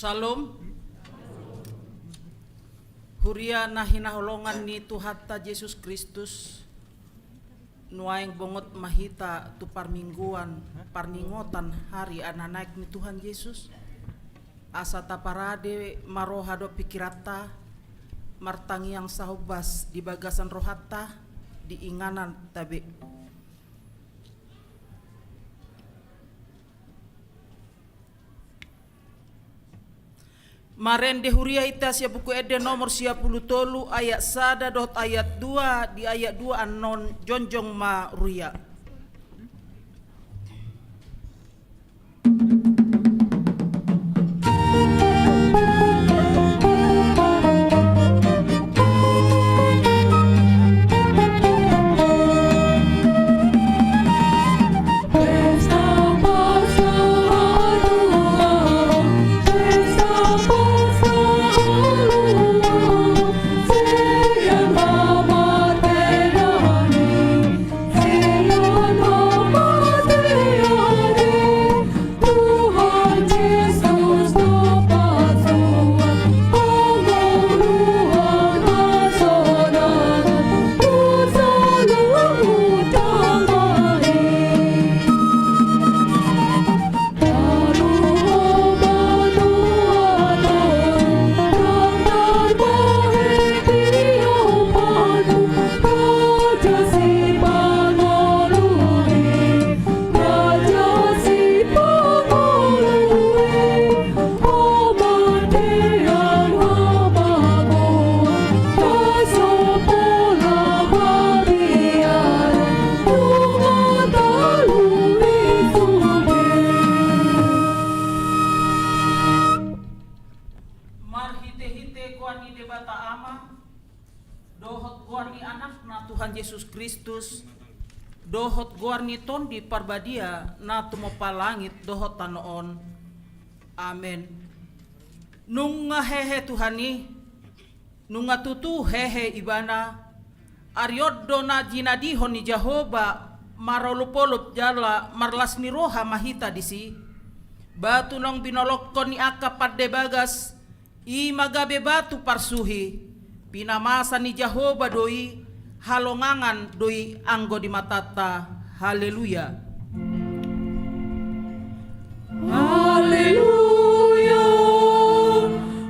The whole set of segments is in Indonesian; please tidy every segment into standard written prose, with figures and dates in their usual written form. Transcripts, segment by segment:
Shalom. Huria nahinaholongan ni Tuhata Yesus Kristus nuaing bongot mahita tu parmingguan parningotan hari ananaik ni Tuhan Yesus asa taparade marohado pikirata martangi yang sahubas di bagasan rohata di inganan tabe. Marende huria ita sia buku ede nomor 10 tolu ayat sada dot ayat 2 di ayat 2 anon jonjong ma ruya. Yesus Kristus dohot guarni ton di parbadia na tumopa langit dohot tanoon. Amen. Nunga hehe Tuhani nunga tutu hehe ibana aryoddo na jinadihon ni Jehovah marolupolup jala marlas ni roha mahita disi batu nong binolokkon ni aka padde bagas i magabe batu parsuhi pinamasa ni Jehovah doi halongangan doi anggo di matata. Haleluya. Haleluya.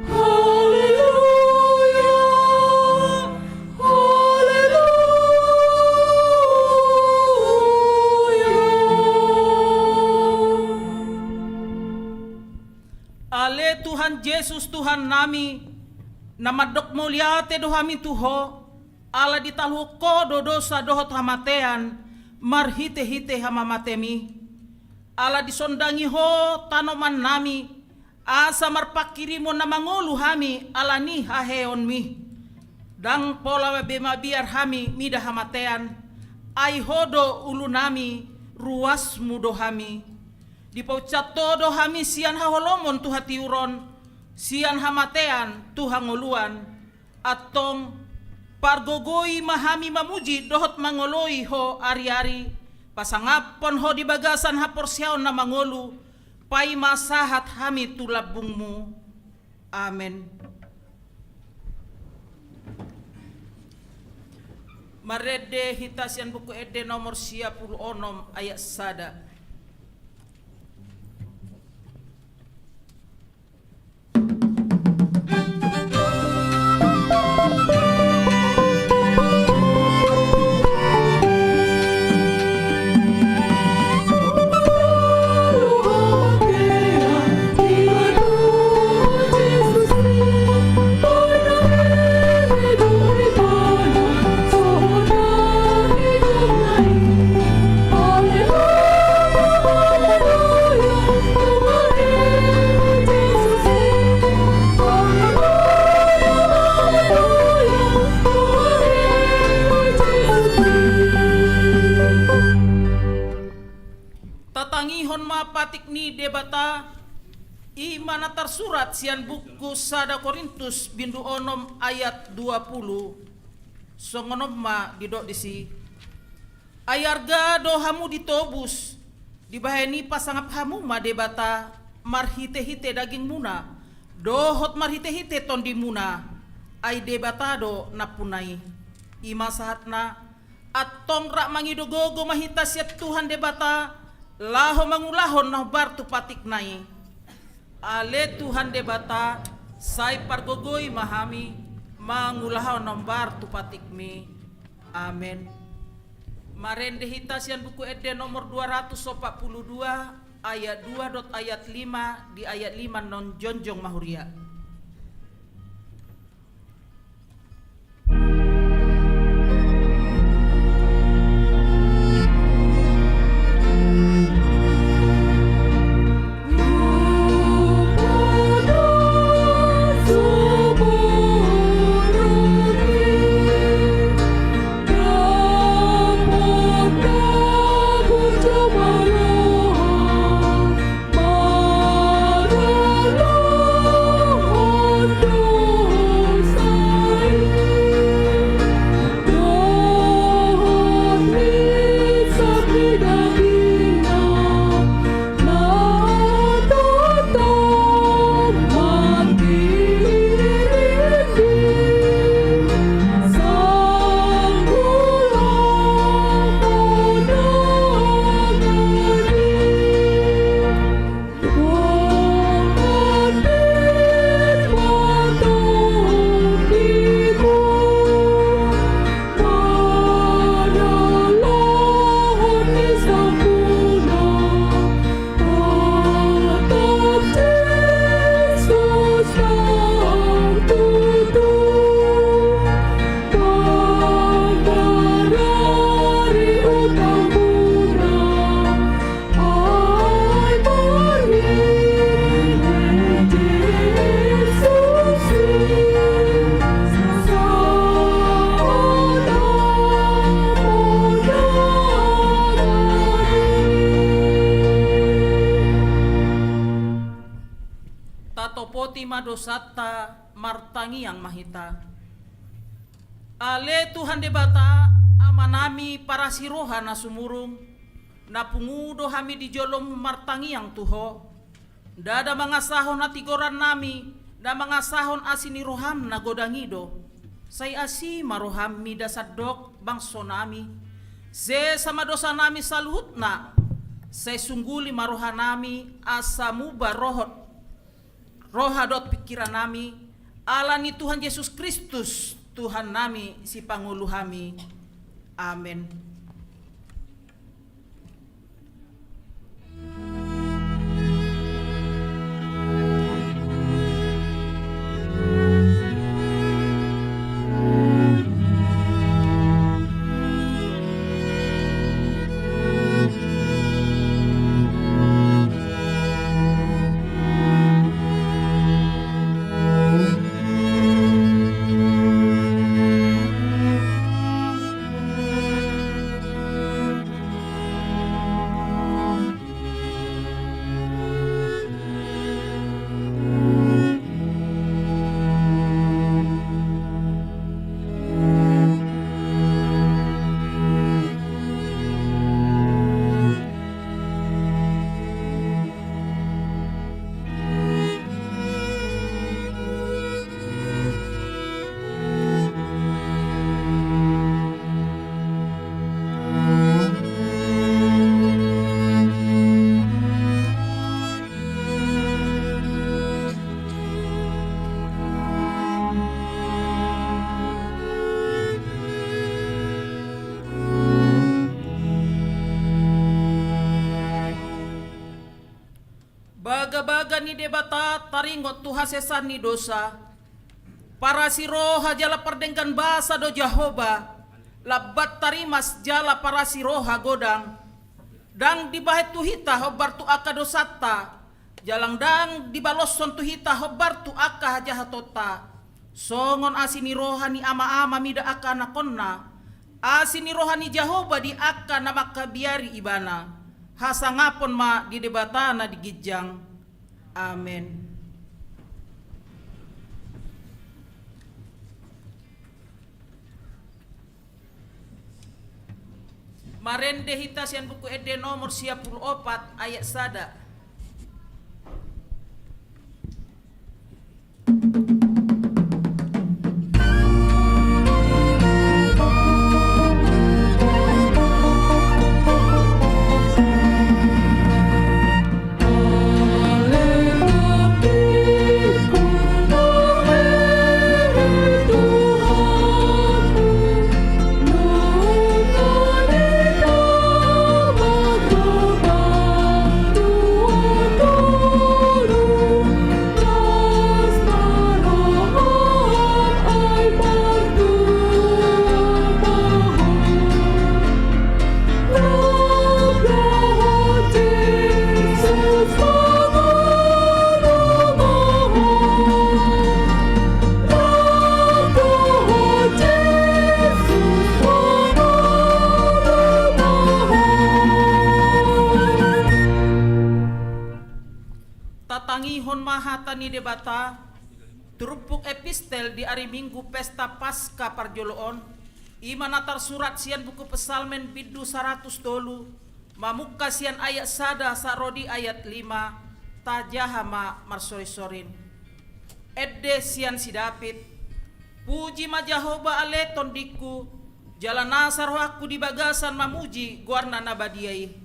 Haleluya. Haleluya. Ale Tuhan Yesus Tuhan nami namadok muliate dohami tuho ala ditalu kodo dosa dohot hamatean marhite-hite hamamatemi ala disondangi ho tanoman nami asa marpakirimo na mangulu hami ala ni haheon mi dang pola bema biar hami mida hamatean ai hodo ulu nami ruas mudo hami dipaucat todo hami sian haholomon tu hati uron sian hamatean tu hangoluan atong pargogoi mahami mamuji dohot mangoloi ho ari-ari pasangapon ho di bagasan haporsyaon na mangolu pai masahat hami tulabungmu. Amen. Marede hitasian buku ede nomor 10 onom ayat sada. Patik ni debata i mana tersurat sian buku sada Korintus bindu onom ayat 20 songonom ma didok disi ayarga dohamu ditobus dibaheni pasangap hamu ma debata marhite-hite daging muna Dohot marhite-hite ton dimuna ay debatado na punay. Ima sahatna at tongra mangidogogo mahita siya Tuhan debata laho mangulahon na bartu patik nai. Ale Tuhan debata say pargogoy mahami mangulahon na bartu patik mi. Amen. Marende hita siyan buku ede nomor 242 ayat 2 ayat 5 di ayat 5 non jonjong mahuria. Tatopoti madosata martangi yang mahita. Ale Tuhan debata amanami para siroha na sumurung na pungudo hami di jolom martangi yang tuho. Dada mga sahon na tigoran nami na mga sahon asini roham na godangido. Say asi maroham mi dasadok bangso nami. Se sama dosa nami saluhut na. Say sungguli maroha nami asamu barohot. Rohadot pikiran nami, ala ni Tuhan Yesus Kristus, Tuhan nami si Pangulo kami. Amen. Baga-baga ni debata taringot tuha sesan ni dosa. Para siroha jala perdengkan basa do Jahoba. Labat tarimas jala para siroha godang. Dang dibahet tuhita hobar tu aka dosata. Jalang dang dibalosson tuhita hobar tu aka jahatota. Songon asini rohani ama-ama mida aka nakonna. Asini rohani Jahoba di aka na makabiari ibana. Hasangapon ma di debatana di gijang. Amen. Marende hitasian buku ede nomor 54 ayat sada. tatangihon mahata ni debata turupuk epistel di hari Minggu pesta Pasca parjoloon imanatar surat sian buku pesalmen biddu 100 dolu mamukka sian ayat sada sarodi ayat 5 tajahama marsori-sorin edde sian si David puji majahoba aleton diku jalan nasar aku di bagasan mamuji guarna nabadiai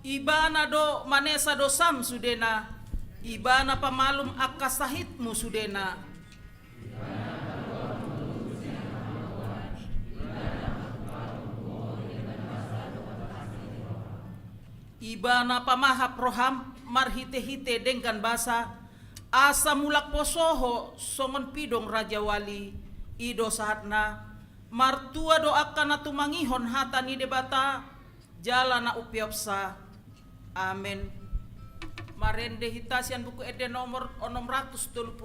ibana do manesa do sam sudena ibana pamalum akasahitmu sudena ibana pamahap roham marhite-hite dengkan basa asa mulak posoho songon pidong raja wali ido sahatna martua doakan atumangihon hata ni debata jalana upiopsa. Amin. Marende hitasian buku ede nomor 625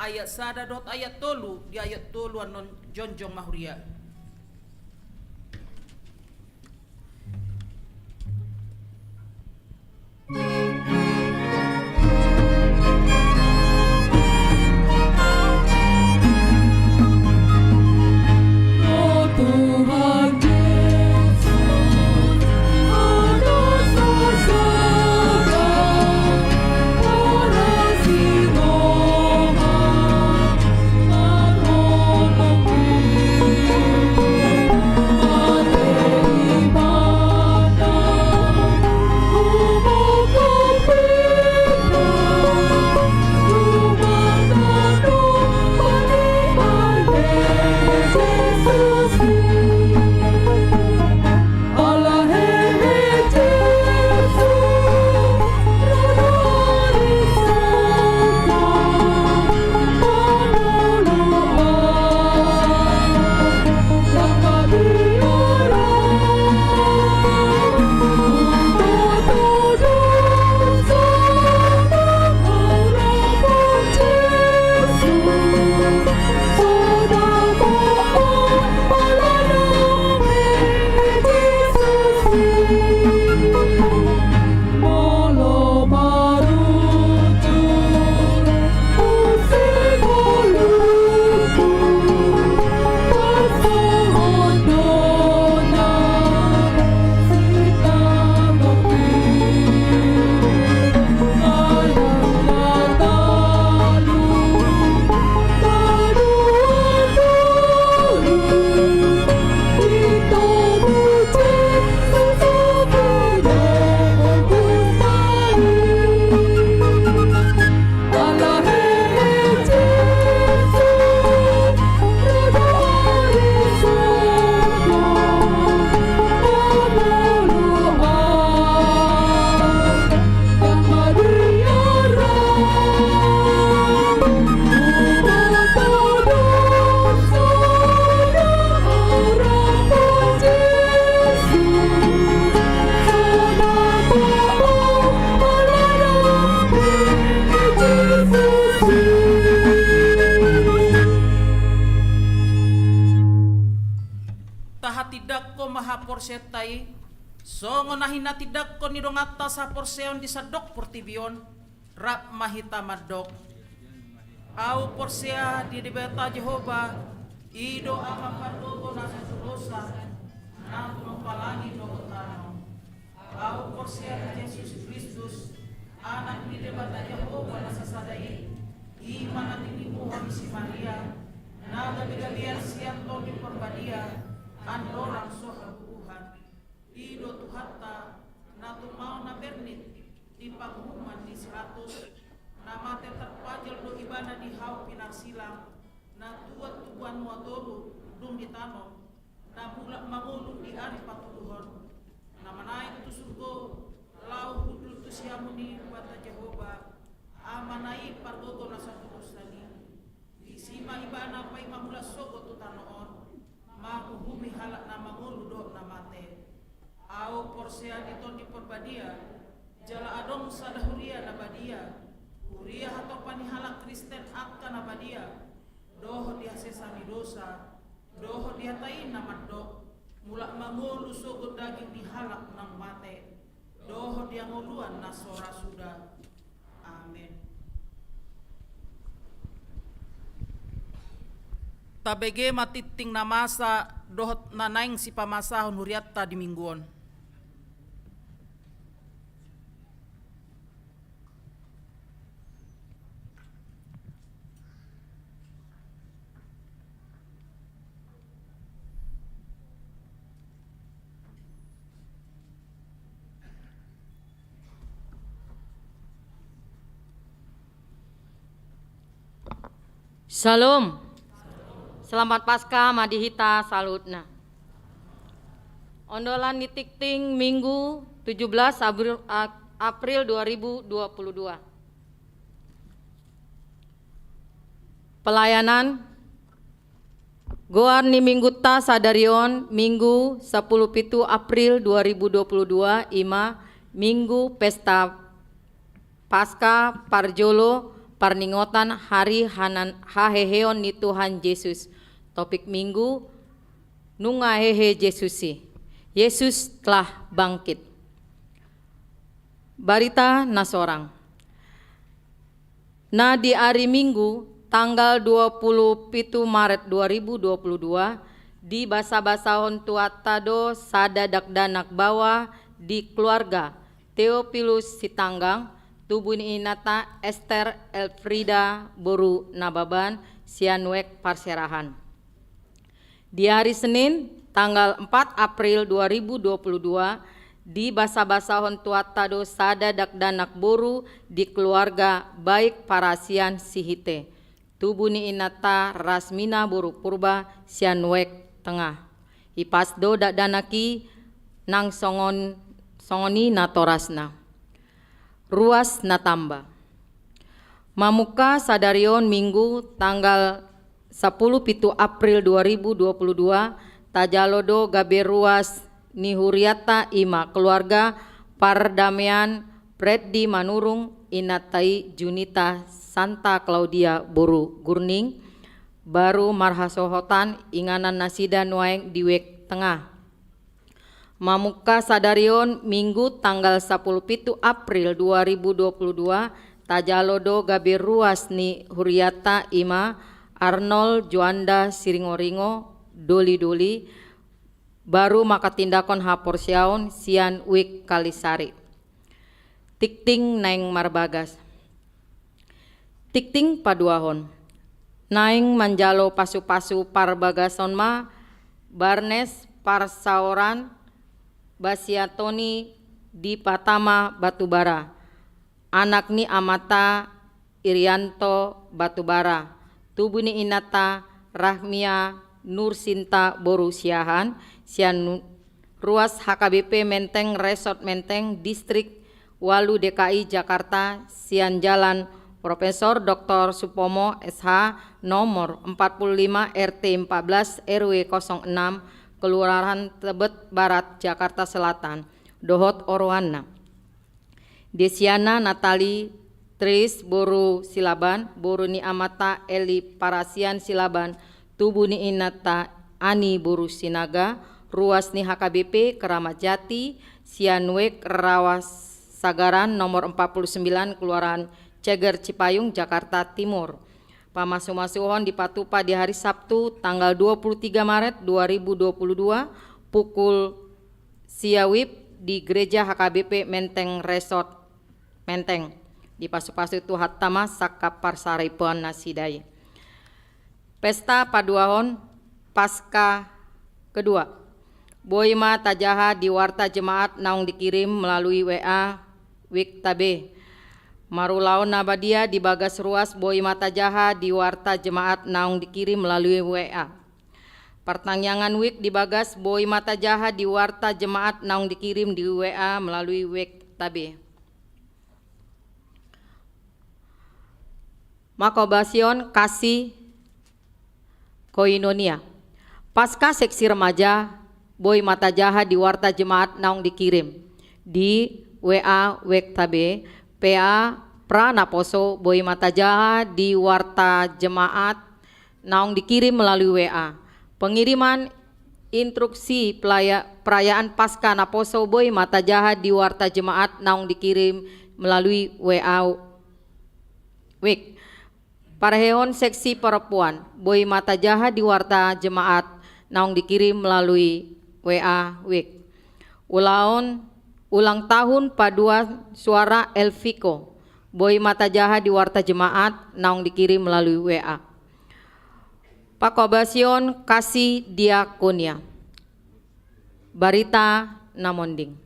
ayat sada dot ayat tolu di ayat tolu anon jonjong mahuria. Porsetai songo nahina tidak ko nidong atas sa porseon di sadok portibion rap mahita madok au porsea di debeta Jehova ido ama pardogo nasa dosa na tumapalangi do tano au porsea Yesus Kristus anak di debeta Jehova nasa sadai iman natin ni Tuhan si Maria na gabi-gabian siyanto di perbadia andorang soha ido tuhatta na tumao na bernit di panghuman di 100 na mate terpajal do ibana di hau pinarsilang na tuat tubuan muatolu dung ditanom na mulak mangulung di ari patuluhon na manaik tu surgo lau hudul tu siamuni bata Jehova amanai pargogo na satu ustani di sima ibana pai mamula sogo tu tanoon mahuhumi halak na mangulu do na mate au porsea diton di perbadia jala adong sadahuria nabadia huria atau panihalak Kristen akka nabadia doho dia sesami dosa doho dia tain namadok Mula mangulu sogo daging dihalak nang mate. Doho dia ngoluan nasora sudah. Amin. Tabege matiting namasa dohot nanaing si pamasahon huriatta di mingguon. Shalom. Selamat Paskah Madihita salutna. Ondolan ditikting Minggu 17 April 2022. Pelayanan Goar ni Minggu ta sadarion Minggu 10 April 2022 ima Minggu Pesta Paskah Parjolo Parningotan Hari Haheheon ni Tuhan Yesus. Topik Minggu Nunga hehe Yesusi. Yesus telah bangkit. Barita nasorang. Nah di hari Minggu tanggal 27 Maret 2022 di basa-basahon tuatado sadadak danak bawa di keluarga Theophilus Sitanggang tubuh ni inata Esther Elfrida Boru Nababan Sianwek Parserahan. Di hari Senin tanggal 4 April 2022 di basa-basahon tuatado sadadak danak boru di keluarga baik Parasian Sihite. Tubuh ni inata Rasmina Boru Purba Sianwek Tengah. Ipasdo dak danaki nang songoni natorasna. Ruas natamba. Mamuka sadarion Minggu tanggal 10 April 2022 tajalodo gabe ruas ni huriata ima keluarga pardamaian Preddi Manurung inatai Junita Santa Claudia Boru Gurning baru marhasohotan inganan nasida nuaeng diwek tengah. Mamuka sadarion Minggu tanggal 10 April 2022 tajalodo gabe ruas ni huriata ima Arnold Juanda Siringoringo Doli baru maka tindakon haporsiaon sian wik Kalisari. Tikting naing marbagas. Tikting paduahon. Naing manjalo pasu-pasu parbagason ma Barnes Parsaoran Basiatoni di Patama Batubara. Anak ni Amata Irianto Batubara. Tubuh ni inata Rahmia Nur Sinta Boru Siahan sian ruas HKBP Menteng Resort Menteng Distrik Walu DKI Jakarta sian jalan Profesor Dr. Supomo SH nomor 45 RT 14 RW 06 Kelurahan Tebet Barat Jakarta Selatan Dohot Orwana. Desiana Natali Tris Boru Silaban, Boru ni Amata Eli Parasian Silaban, tubuh ni inata Ani Boru Sinaga, ruas ni HKBP Keramat Jati, Sianwek Rawas Sagaran nomor 49 Kelurahan Ceger Cipayung Jakarta Timur. Pamasu-masuhon di Patupa di hari Sabtu tanggal 23 Maret 2022 pukul siawip di Gereja HKBP Menteng Resort Menteng. Di pasu-pasu itu hatama sakapar saripon nasidai. Pesta paduahon Pasca kedua. Boima tajaha di warta jemaat naung dikirim melalui WA Wik Tabe. Marulaon nabadia di bagas ruas boima tajaha di warta jemaat naung dikirim melalui WA. Pertanyaan Wik di bagas boima tajaha di warta jemaat naung dikirim di WA melalui Wik Tabe. Makobasion kasih koinonia. Pasca seksi remaja boy mata jaha di warta jemaat naung dikirim di WA Wektabe PA Pranaposo boy mata jaha di warta jemaat naung dikirim melalui WA. Pengiriman instruksi perayaan Paskah na Poso boy mata jahat di warta jemaat naung dikirim melalui WA Week. Parahehon seksi perempuan boy mata jahat di warta jemaat naung dikirim melalui WA Week. Ulang tahun paduan suara Elviko boy mata jahat di warta jemaat naung dikirim melalui WA. Pakobasion kasih diakonia. Barita Namonding.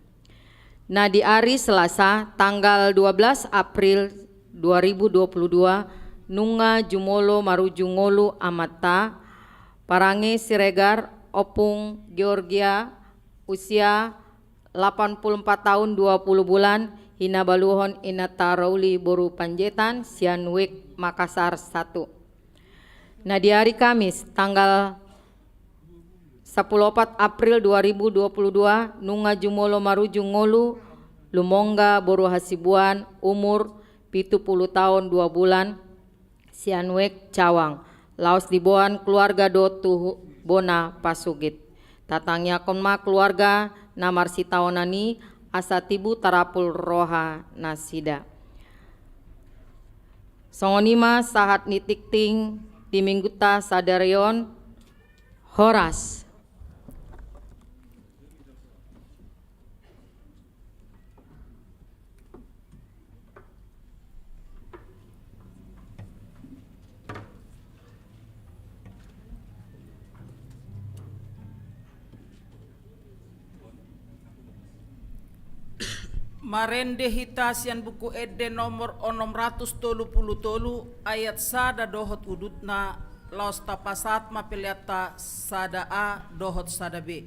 Nah di hari Selasa tanggal 12 April 2022 nunga jumolo marujungolu amata parange Siregar opung Georgia usia 84 tahun 20 bulan hina baluhon ina tarauli boru panjetan Sianwek Makassar 1. Nah di hari Kamis tanggal 14 April 2022 nunga jumolo marujung ngolu lumongga boru hasibuan umur 70 tahun 2 bulan Sianwek Cawang laos diboan keluarga dotu bona pasugit tatangnya konma keluarga namar sitaonani asa tibu tarapul roha nasida songonima sahat nitik ting di mingguta sadarion Horas. Marende hitasian buku ede nomor 633 ayat sada dohot udutna laos tapasat mapiliata sada A dohot sada B.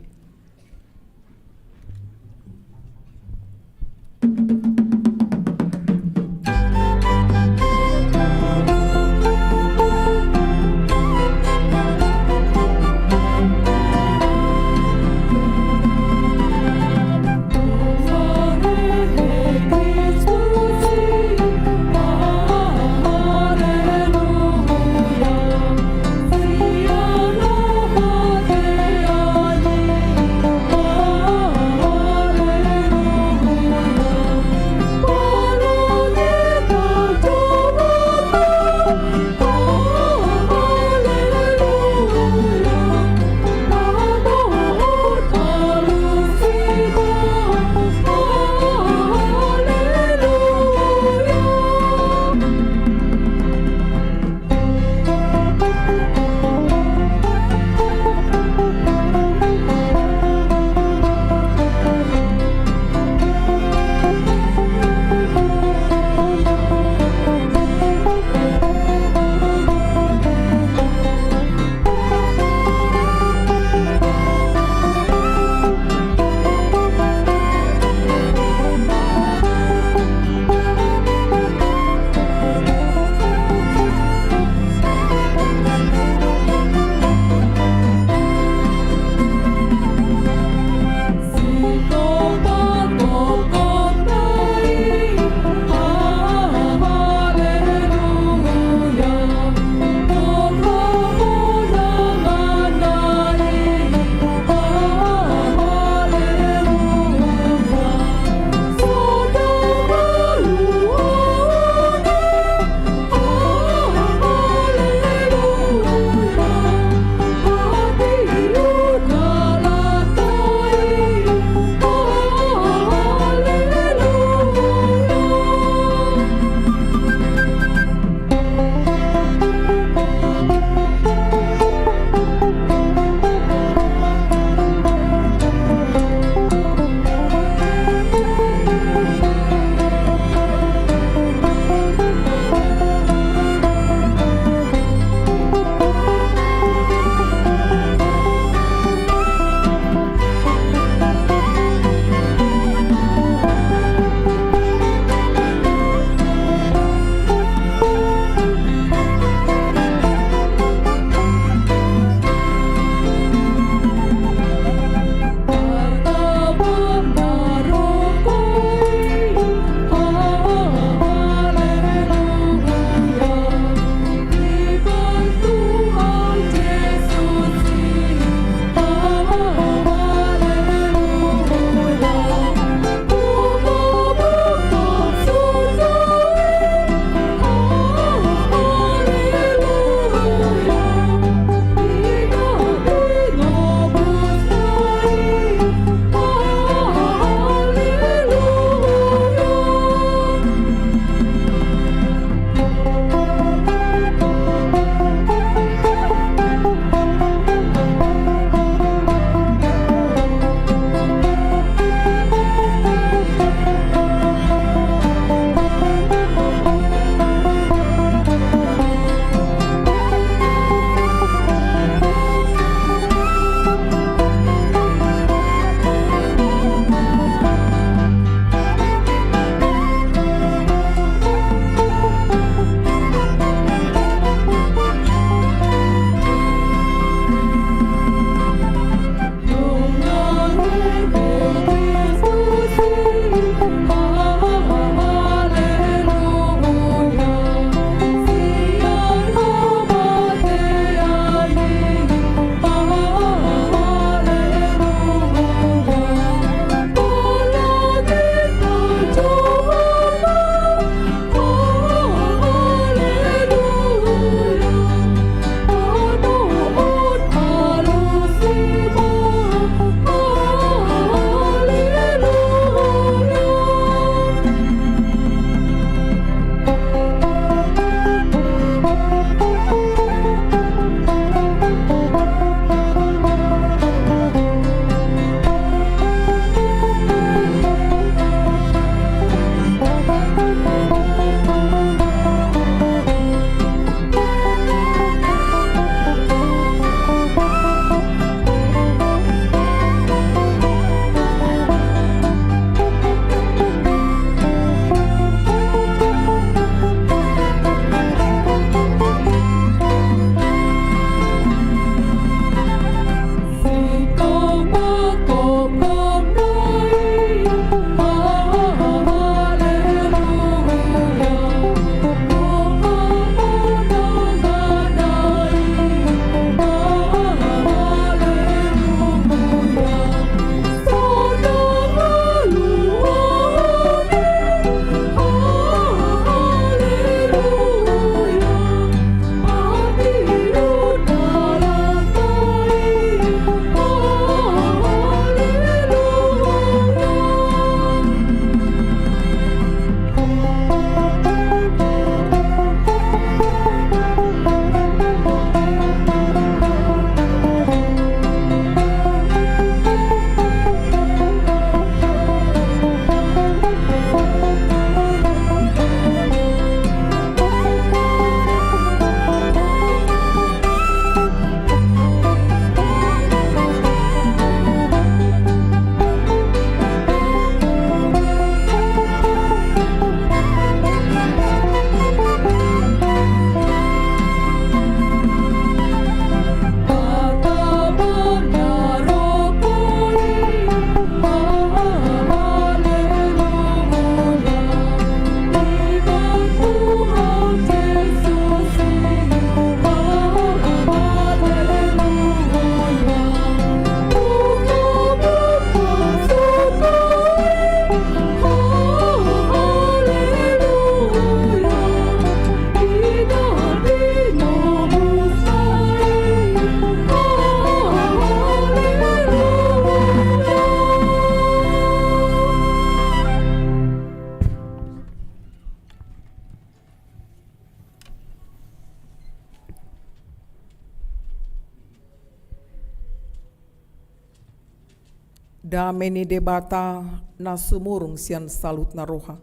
Dameni debata na sumurung sian salut na roha.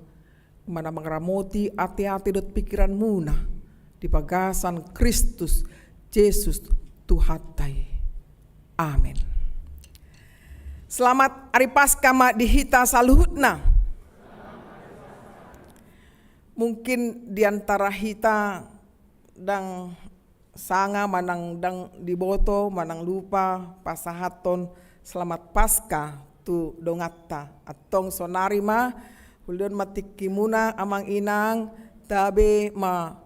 Mana mangramoti ati-ati dot pikiran muna di pagasan Kristus Yesus Tuhatai. Amin. Selamat hari Paskah ma dihita saluhutna. Mungkin diantara hita dang sanga manang dang diboto manang lupa pasahaton selamat Paskah tu dongatta atong sonarima hulion matiki muna amang inang tabe ma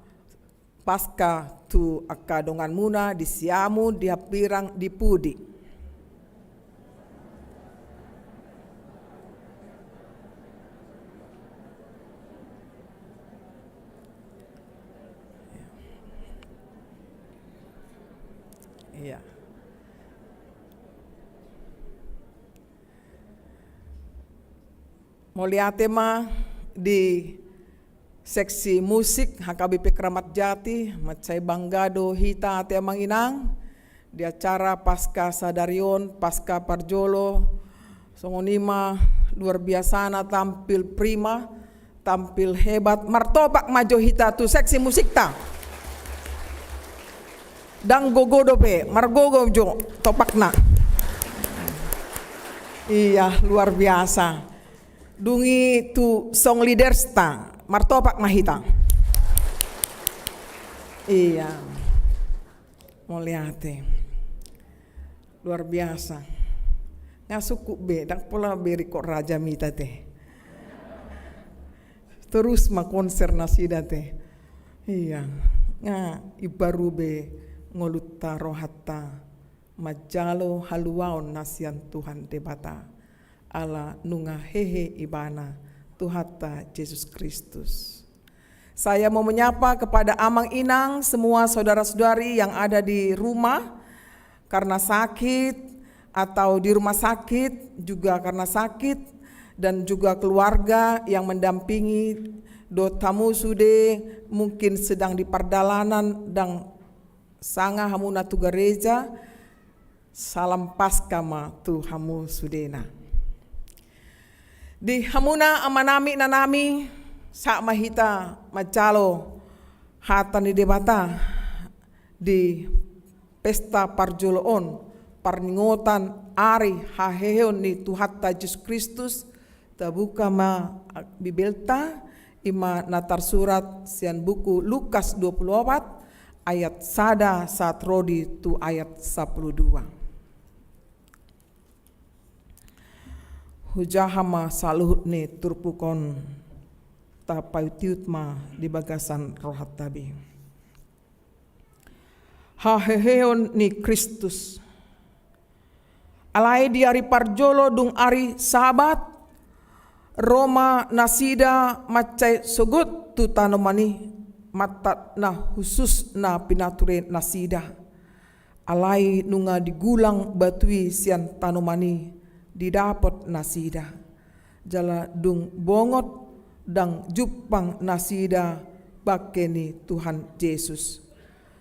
Paskah tu akadongan muna disiamu dihapirang dipudi. Iya. Moliate ma di seksi musik HKBP Keramat Jati macai banggado hita ate amang inang di acara Pasca Sadarion Pasca Parjolo songonima luar biasa na tampil prima tampil hebat martopak majo hita tu seksi musik ta dang gogodo pe margogo jo topakna iya luar biasa dungi tu song leaders ta martopak mahita iya mau lihat luar biasa ngasuku be dak pola beri kok raja mita teh terus ma konser nasida teh iya nga ibaru be ngolutta rohatta majalo haluaon nasian Tuhan debata ala nunga hehe ibana Tuhata Yesus Kristus. Saya mau menyapa kepada amang inang semua saudara-saudari yang ada di rumah karena sakit atau di rumah sakit juga karena sakit dan juga keluarga yang mendampingi do tamu sude mungkin sedang di perdalanan dan sanga hamuna tu gereja salam Paskah ma tu hamu sudena. Di hamuna amanami nanami sa mahita macalo hatan di debata di pesta parjoloon parningotan ari haheon ni Tuhata Yesus Kristus tabuka ma bibelta ima natar surat sian buku Lukas 24 ayat sada saat rodi tu ayat 12. Hujahama saluhut ni turpukon tapayutiutma di bagasan rohat tabi. Haheheon ni Kristus. Alai di ari parjolo dung ari sahabat Roma nasida macai sogut tu tanomani mata na khusus na pinature nasida. Alai nunga digulang batui sian tanomani didapot nasida jala dung bongot dang jupang nasida bakeni Tuhan Yesus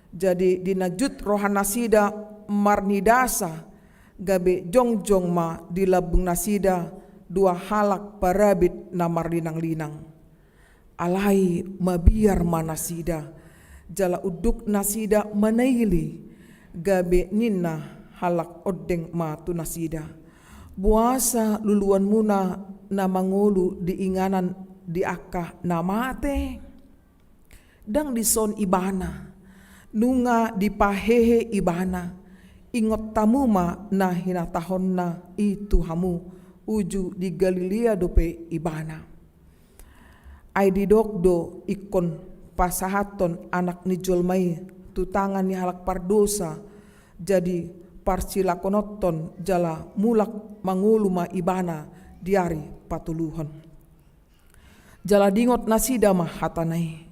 jadi dinajut rohan nasida marnidasa gabe jongjong ma dilabung nasida dua halak parabit na marlinang-linang alai mabiar manasida jala uduk nasida manaili gabe nina halak odeng ma tu nasida buasa luluan muna na mangulu diinganan di akah na mate dang dison ibana nunga dipahehe ibana ingot tamuma na hinatahon na itu hamu uju di Galilea dope ibana ay didokdo ikon pasahaton anak ni jolmai tutangan ni halak pardosa jadi parsilakonoton jala mulak manguluma ibana diari patuluhon jala dingot nasida mah hatanai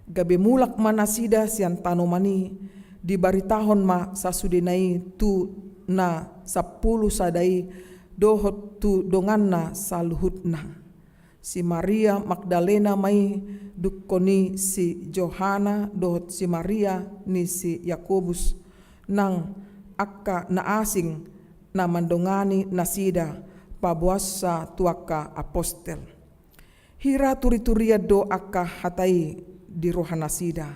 gabe mulak manasida sian tanomani dibaritahon ma sasudenai tu na 10 sadai dohot tu donganna saluhutna si Maria Magdalena mai dukkoni si Johana dohot si Maria ni si Yakobus nang akka na asing na mandongani nasida pabuasa tuaka apostel. Hira turi-turia do aka hatai di roha nasida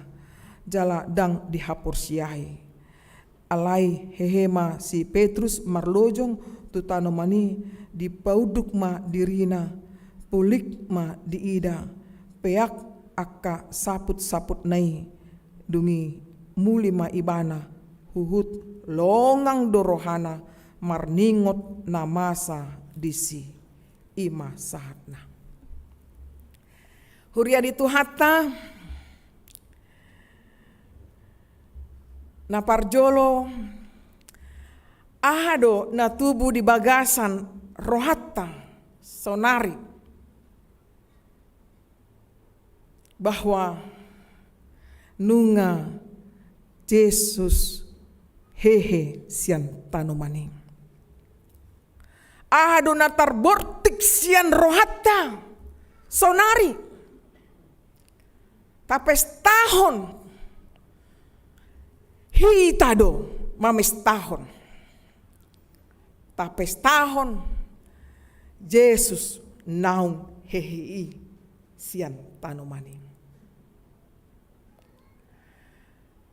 jala dang dihapur siahi. Alai hehema si Petrus marlojong tutano mani di pauduk ma dirina pulik ma diida peak aka saput-saput nai dungi muli ma ibana huhut longang dorohana marningot na masa disi ima sahatna. Huria di tuhata na parjolo ahado na tubuh di bagasan rohatta sonari bahwa nunga Yesus hehe sian tanomaning. Ahado na tarbortik sian rohatta sonari. Tapes tahun hitado mames tahun. Tapes tahun Yesus naung hehe sian tanomaning.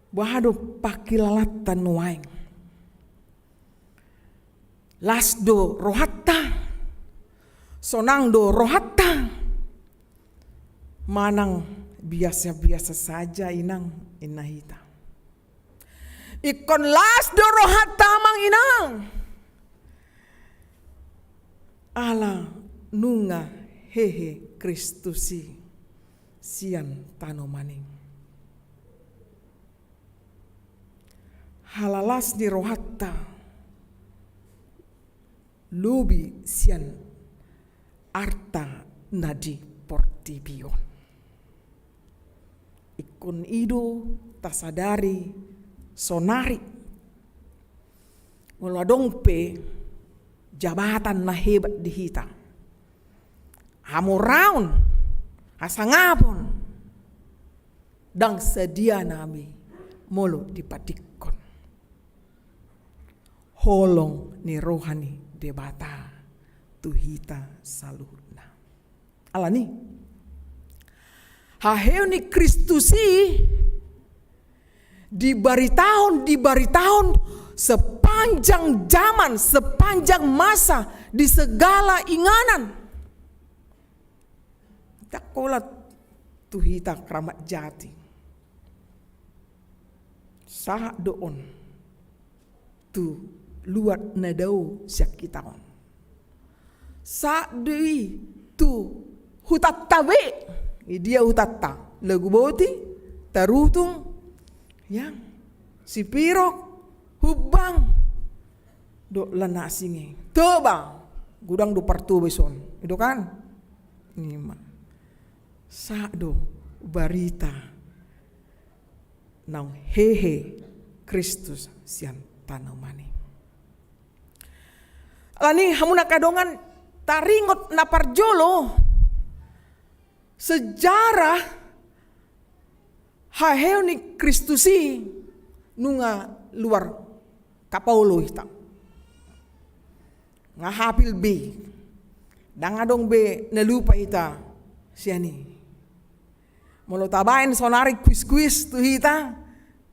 Bahado pakilalatan nuaing. Lasdo rohatta. Sonangdo rohatta. Manang biasa-biasa saja inang inahita. Ikon lasdo rohatta mang inang. Ala nunga hehe Kristusi sian tanomaning. Halalas di rohatta lubi sian arta nadi portibion. Ikun ido tasadari sonari muladongpe jabatan na hebat di hita. Hamuraun asangapon dang sedia nami molo dipatikon. Holong ni rohani debata tuhita saluhna. Alani haheu ni Kristusi di bari tahun sepanjang zaman, sepanjang masa di segala inganan. Tak kolat tuhita keramat jati. Sah doon tu luat nadau siak kitaon. Sa deui tu hutatta we. Dia hutatta. Lagu boti tarutung yang si pirok hubang do lana singe. Toba gudang do partu beson. Itu kan? Ini mah. Sa do barita nang hehe Kristus sian tanomani. Lani hamuna kadongan taringot na parjolo sejarah haheu ni Kristusi nunga luar kapaulo hita. Ngahapil be dangadong be nalupa hita siani. Molo tabain sonari kuis-kuis tu hita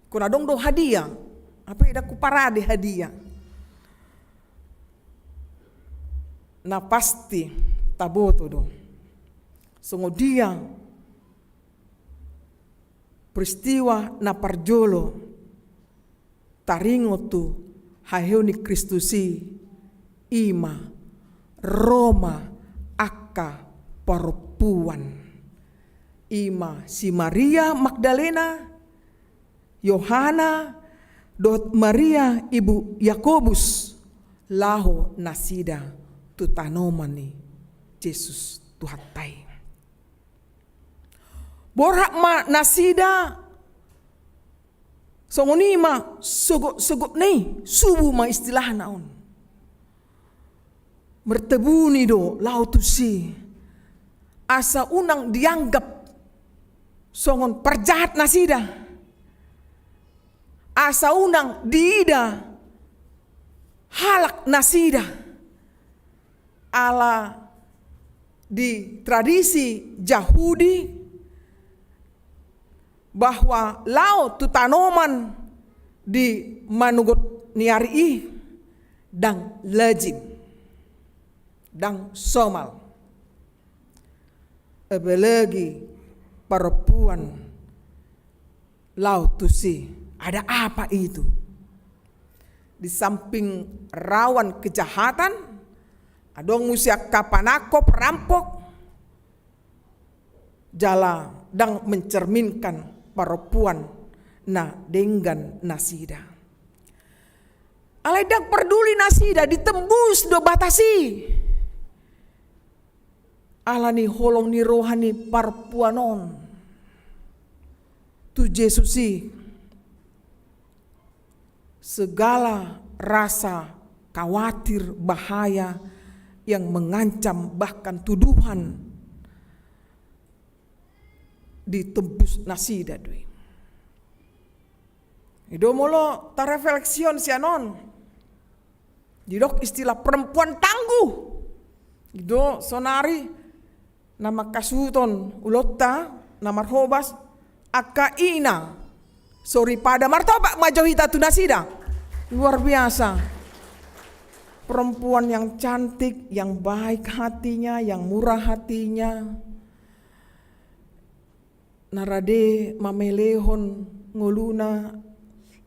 kunadong do hadiah. Apa ida ku parade hadiah. Na pasti taboto do. Songo dia peristiwa na parjolo taringo tu haheu ni Kristusi ima Roma aka perempuan ima si Maria Magdalena Yohana dot Maria ibu Yakobus laho nasida tu tanomani Yesus tuhatai. Borak ma nasida songoni ma sogok nei subuh ma istilah naon. Mertebuni do lautusi asa unang dianggap songon perjahat nasida. Asa unang diida halak nasida ala di tradisi Yahudi bahwa lau tu tanoman di manugot niari dang lejim dang somal apalagi perempuan lau tu si ada apa itu di samping rawan kejahatan adong musia kapanako perampok jala dang mencerminkan perempuan na dengan nasida alai dang peduli nasida ditembus do batasi alani holong ni rohani parpuanon tu Yesusi segala rasa khawatir bahaya yang mengancam bahkan tuduhan ditembus nasida doi. Ido molo ta refleksion sianon. Didok istilah perempuan tangguh. Ido sonari nama kasuton ulotta namar hobas akaina sorry pada martoba majohita tu nasida. Luar biasa. Perempuan yang cantik, yang baik hatinya, yang murah hatinya. Narade mamelehon ngoluna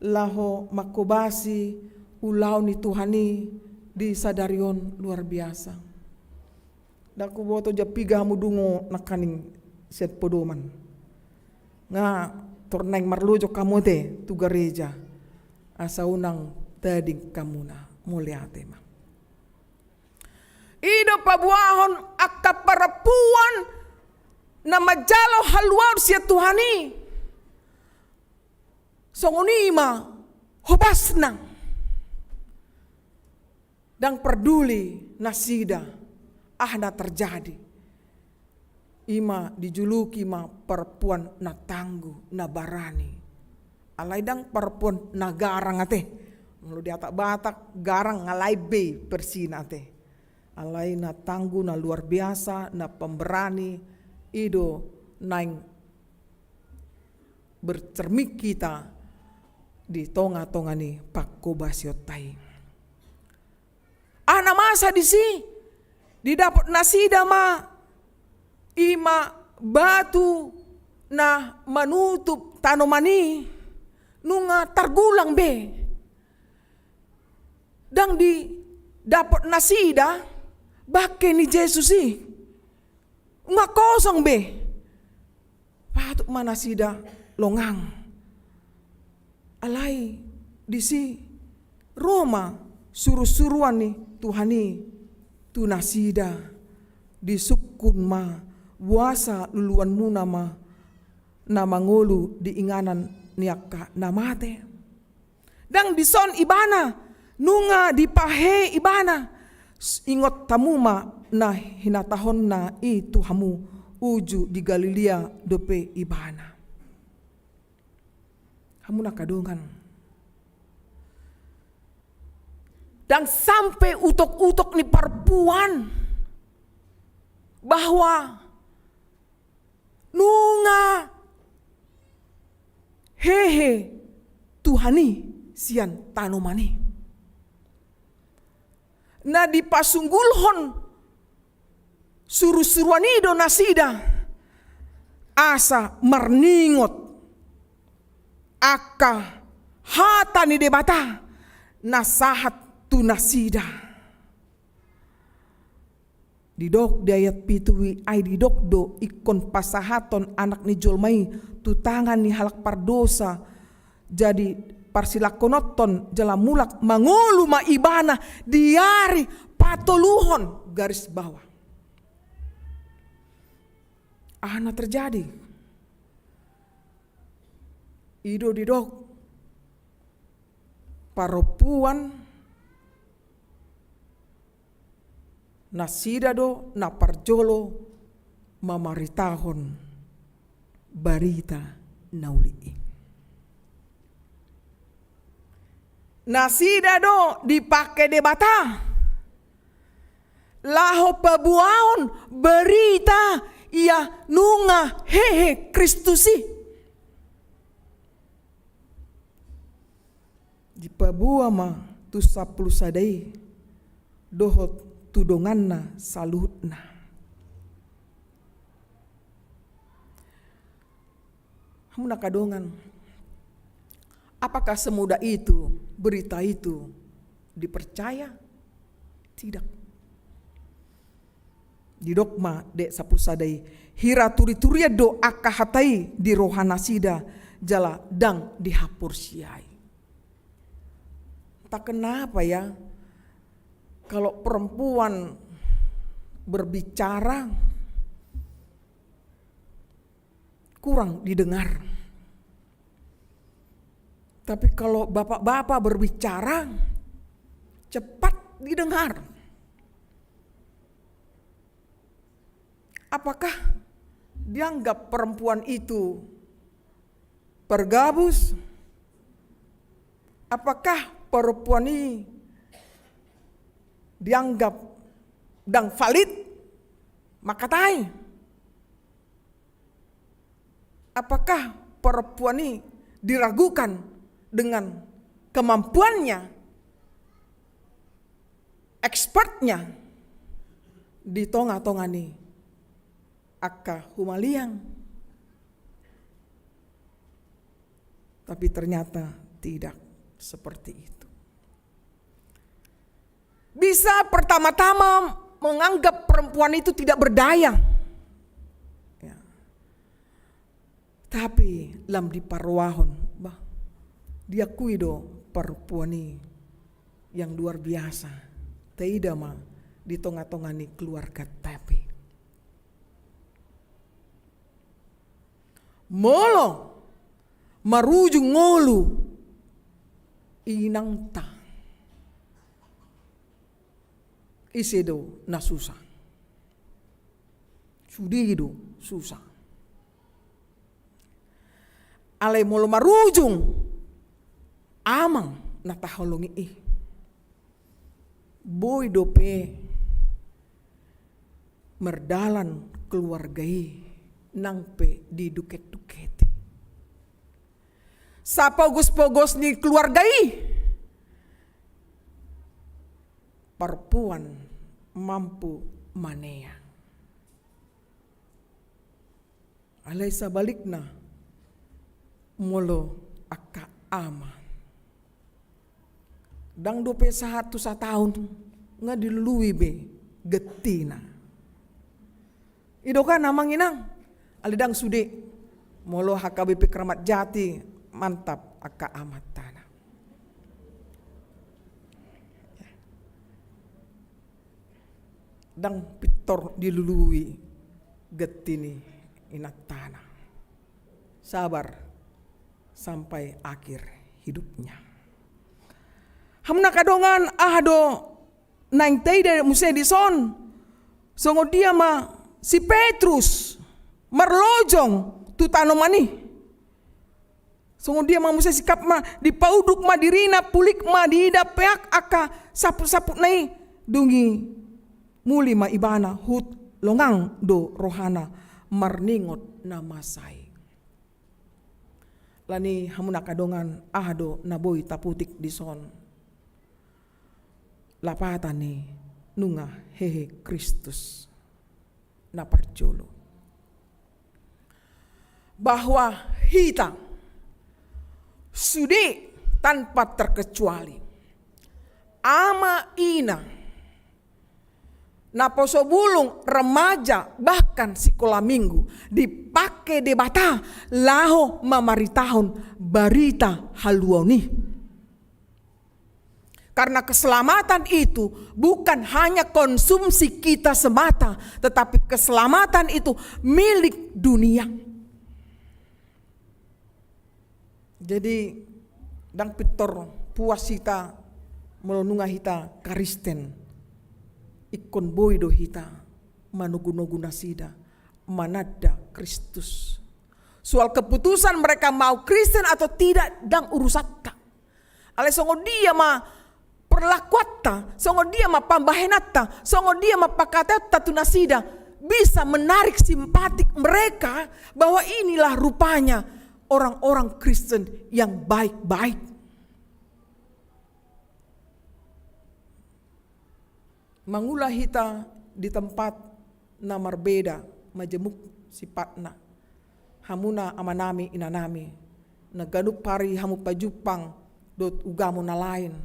laho makobasi ulau ni Tuhani di sadarion luar biasa. Daku boto japiga mudungo nakaning set podoman. Nga torneng marlujo kamu te tu gereja. Asa unang tading kamuna muliate ma. Ido pabuahon akka perempuan na majalo haluar sia Tuhani. Songonima hobasna. Dan peduli nasida ahna terjadi. Ima dijuluki ma perempuan na tangguh, na barani. Alai dang perempuan na garang ate. Lalu di atak batak garang ngalai be persina ate. Alai na tangguh, na luar biasa, na pemberani. Ido naing bercermik kita di tonga-tonga ni pakko basiotai. Ana masa di si didapat nasida ma ima batu na manutup tanomani nunga targulang be. Dang di dapat nasida bake ni Yesus nga kosong be. Patuk mana sida longang. Alai di si Roma suruh-suruan ni Tuhani tu nasida disukun ma buasa luluan muna ma na mangolu di inganan niaka namate. Dang dison ibana nunga dipahe ibana ingot tamuma na hinatahon na itu hamu uju di Galilea dope ibana. Hamu nakadongan. Dan sampai utok-utok ni perempuan bahwa nunga hehe Tuhani sian tanomani. Na dipasunggulhon suruh-suruan ido nasida asa marningot aka hata ni debata nasahat tu nasida. Didok di ayat pitui ay didok do ikon pasahaton anak ni jolmai tu tangan ni halak pardosa jadi parsilakonoton jala mulak mangolu ma ibana diari patoluhon garis bawah. Ana terjadi. Ido didok perempuan nasida do na parjolo mamaritahon barita nauli. nasida do dipake de bata. Laho pabuaon berita ia nunga hehe Kristusi. Di pabua ma tu 10 sadai dohot tudonganna saluhutna. Hamuna kadongan, apakah semudah itu berita itu dipercaya? Tidak. Di dogma de 10 sadai hira turi-turia do akahatai di rohana sida jala dang dihapur siai. Tak kenapa ya, kalau perempuan berbicara kurang didengar. Tapi kalau bapak-bapak berbicara cepat didengar. Apakah dianggap perempuan itu pergabus? Apakah perempuan ini dianggap dang valid? Makatai. Apakah perempuan ini diragukan dengan kemampuannya, expertnya di tonga-tongani akka humaliang? Tapi ternyata tidak seperti itu. Bisa pertama-tama menganggap perempuan itu tidak berdaya. Ya. Tapi lam diparwahon, bah, diakui do perempuan ini yang luar biasa. Tidak mah di tengah-tengah keluarga tapi. Molo maruju ngolu inang ta isedo na susah sudido susah ale molo marujung amang na taholongi boy dope merdalan keluargai nangpe di duket-duketi. Sa pogos-pogos ni keluargai perempuan mampu manea. Alai sabalikna molo akka ama. Dang dope 1 tahun nga dilului be getina. Idoka namang inang alidang sude molo HKBP Keramat Jati mantap akka amat tanah. Dang pitor dilului getini inat tanah. Sabar sampai akhir hidupnya. Hamna kadongan ahdo naing teide musai dison. Songo dia ma si Petrus merlojong tu tanomani. Songo dia ma musai sikap ma dipauduk ma dirina pulik ma diida peak aka sapu-sapu nai dungi muli ma ibana hut longang do rohana marningot na masai. Lani hamuna kadongan ahdo naboy taputik dison. Lapatan ni nunga hehe Kristus na perjolo. Bahwa kita sudi tanpa terkecuali ama ina na poso bulung remaja bahkan sekolah minggu dipake debata laho mamaritahon barita haluoni. Karena keselamatan itu bukan hanya konsumsi kita semata, tetapi keselamatan itu milik dunia. Jadi dang pitor puas hita melonunga hita karisten ikon boido hita manugunoguna sida manada Kristus. Soal keputusan mereka mau Kristen atau tidak dang urusakka. Ale songo dia ma perlakuatta, songo dia ma pambahenatta, songo dia ma pakatatta tunasida bisa menarik simpatik mereka bahwa inilah rupanya orang-orang Kristen yang baik-baik. Mangulah hita di tempat namar beda majemuk sifatna. Hamuna amanami inanami. Naganup pari hamu pajupang dot ugamu na lain.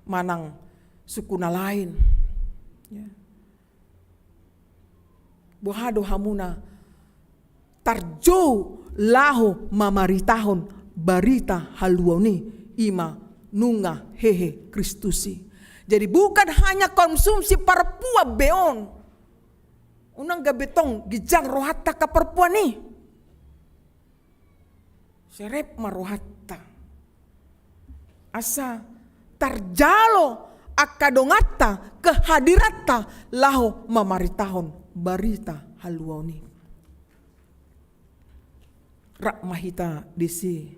Manang suku na lain. Ya. Buhado hamuna tarjo laho mamaritahon barita haluoni ima nunga hehe Kristusi. Jadi bukan hanya konsumsi perpua beon. Unang gabetong gijang rohatta ka perpua ni. Serep marohatta. Asa tarjalo akadongatta kehadiratta laho mamaritahon barita haluoni. Rak mahita disi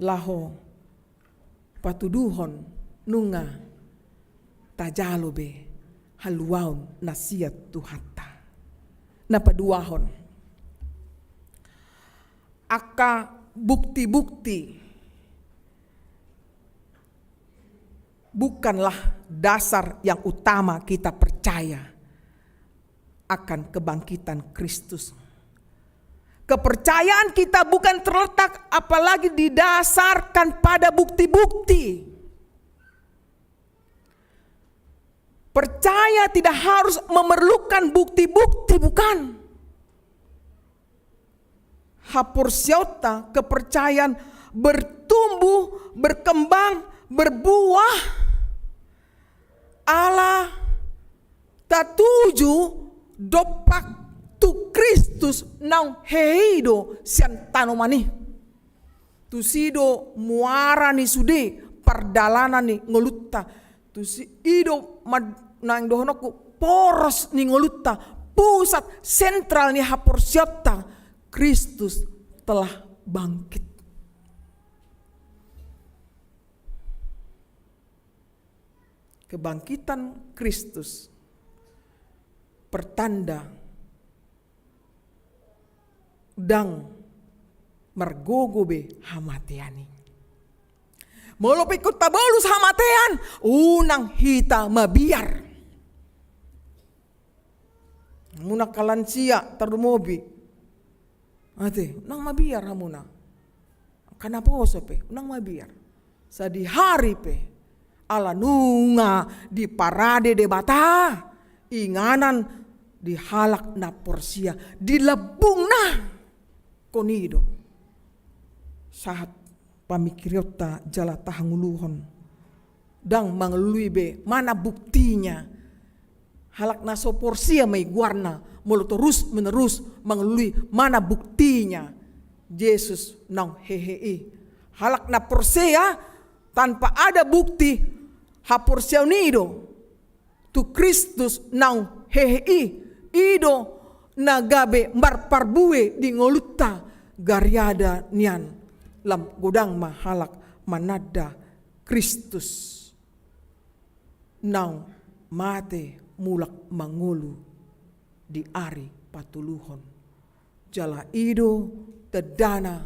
laho patuduhon nunga tajalo be haluaon nasiat tuhatta. Napaduahon aka bukti-bukti bukanlah dasar yang utama kita percaya akan kebangkitan Kristus. Kepercayaan kita bukan terletak apalagi didasarkan pada bukti-bukti. Percaya tidak harus memerlukan bukti-bukti, bukan. Hapursiota kepercayaan bertumbuh, berkembang, berbuah. Allah tatuju dopak tu Kristus nang heido sian tanomani. Tu sido muara ni sude pardalanan ni ngolutta. Tu si ido nang dohonoku poros ni ngolutta. Pusat sentral ni hapursiota Kristus telah bangkit. Kebangkitan Kristus pertanda dang margogobe hamateani. Molo pikut tabolus hamatean unang hita mabiar. Muna kalansia tarumobi. Ate, nang mabiar hamuna. Kenapa pe? Nang mabiar. Sadi hari pe. Ala nunga di parade de bata. Inganan di halak na porsia. Di lebung na. Konido. Saat pamikiriota jala tahanguluhon. Dang mangelui be. Mana buktinya. Halak na so porsia may guarna. Mulu terus menerus mengelui mana buktinya Yesus nang hehe'i. Halak na porsia tanpa ada bukti hapursia nido tu Kristus nang hehe'i ido nagabe marparbue di ngolutta gariada nian lam godang mahalak manada Kristus nang mate mulak mangulu di ari patuluhon jala ido tedana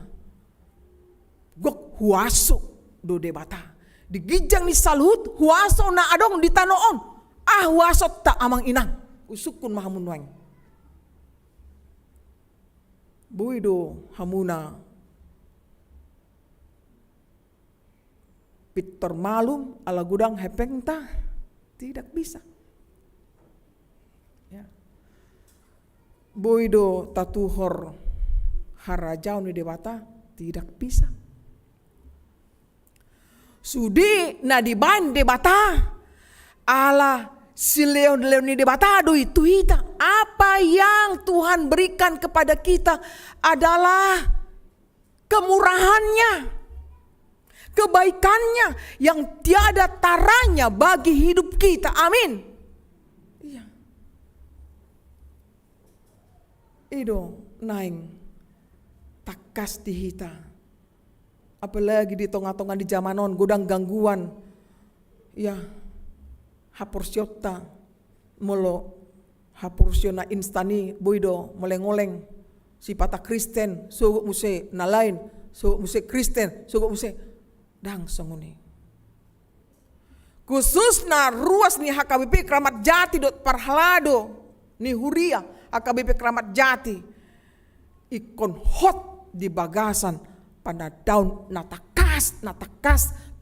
gok huaso do debata digijang ni salut huaso na adong di tanoon huaso ta amang inang usukun mahamun weng buido hamuna pitor malum ala gudang hepeng ta tidak bisa. Boido tatuhor harajau ni debata tidak bisa. Sudi na diban debata ala sileon ni debata do itu hita. Apa yang Tuhan berikan kepada kita adalah kemurahannya, kebaikannya yang tiada taranya bagi hidup kita. Amin. Ido naing takas di hita apalagi di tengah-tengah di zamanon godang gangguan, ya hapursyota molo hapursyona instani boido moleng-oleng sipata Kristen sugu muse na lain sugu muse Kristen sugu muse dang songoni khususna ruas ni HKBP Kramat Jati dot Parhalado ni Huria HKBP Kramat Jati ikon hot di bagasan pada daun natakas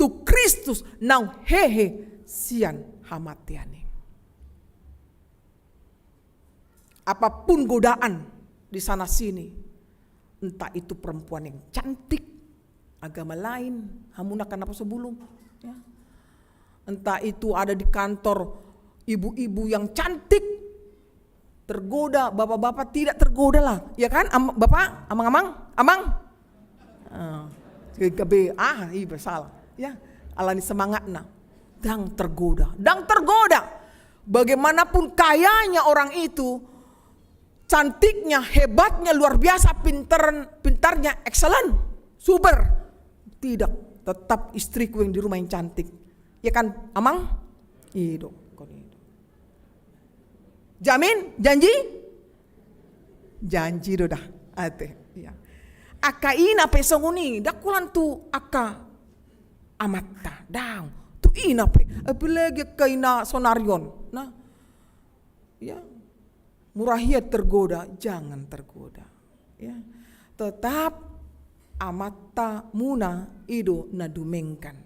tu Kristus nang hehe sian hamatiani. Apapun godaan di sana sini, entah itu perempuan yang cantik, agama lain, hamunakan apa sebelum, ya. Entah itu ada di kantor ibu-ibu yang cantik, tergoda, bapak-bapak tidak tergoda lah, ya kan? Bapak, amang, iya salah, ya. Alani semangatna, dang tergoda. Bagaimanapun kayanya orang itu, cantiknya, hebatnya, luar biasa, pintarnya, excellent, super. Tidak, tetap istriku yang di rumah yang cantik. Ya kan, amang? Itu. Jamin? Janji? Janji dah. Ate. Ya. Aka ina pesonguni, dakulan tu aka amatta, dang. Tu ina pe, apalagi kaina sonarion. Nah, ya. Murahia tergoda, jangan tergoda. Ya. Tetap amata muna ido na dumengkan,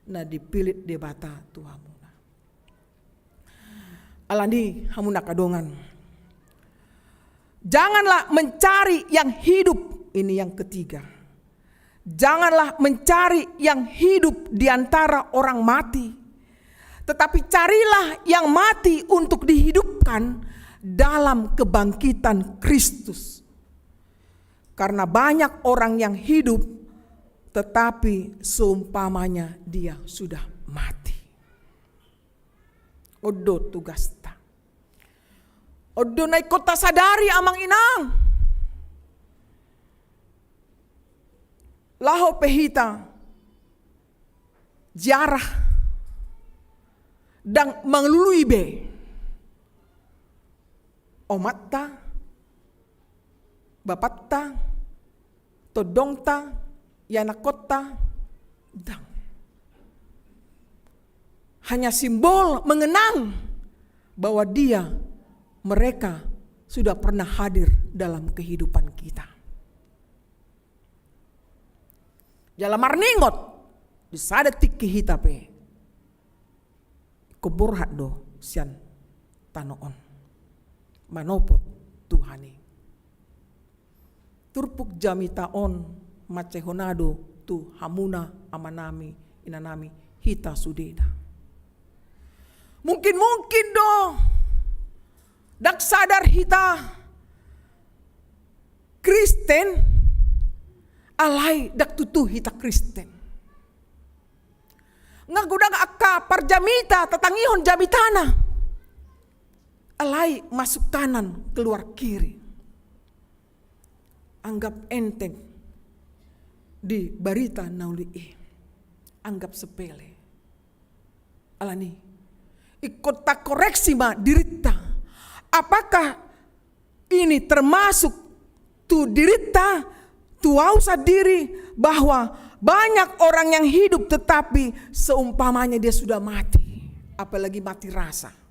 na dipilit debata tuhamuna. Alani hamuna kadongan. Janganlah mencari yang hidup, ini yang ketiga. Janganlah mencari yang hidup di antara orang mati, tetapi carilah yang mati untuk dihidupkan dalam kebangkitan Kristus. Karena banyak orang yang hidup tetapi seumpamanya dia sudah mati. Odo tugasta. Odo naik kota sadari amang inang. Laho pehita jarah dan menglului be. Omatta, bapatta, todongta, yanakota, dang. Hanya simbol mengenang bahwa mereka sudah pernah hadir dalam kehidupan kita. Jalan marningot, disada tiki hitape, kuburhat do sian tanoon. Manopot Tuhani. Turpuk jamitaon macehonado tu hamuna amanami inanami hita sudeda. Mungkin do dak sadar hita Kristen alai dak tutu hita Kristen. Ngagudang akka parjamita tatangihon jamitana. Alai masuk kanan, keluar kiri. Anggap enteng di barita nauli. Anggap sepele. Alani, ikut tak koreksi ma dirita. Apakah ini termasuk tu dirita, tu ausa diri bahwa banyak orang yang hidup tetapi seumpamanya dia sudah mati. Apalagi mati rasa.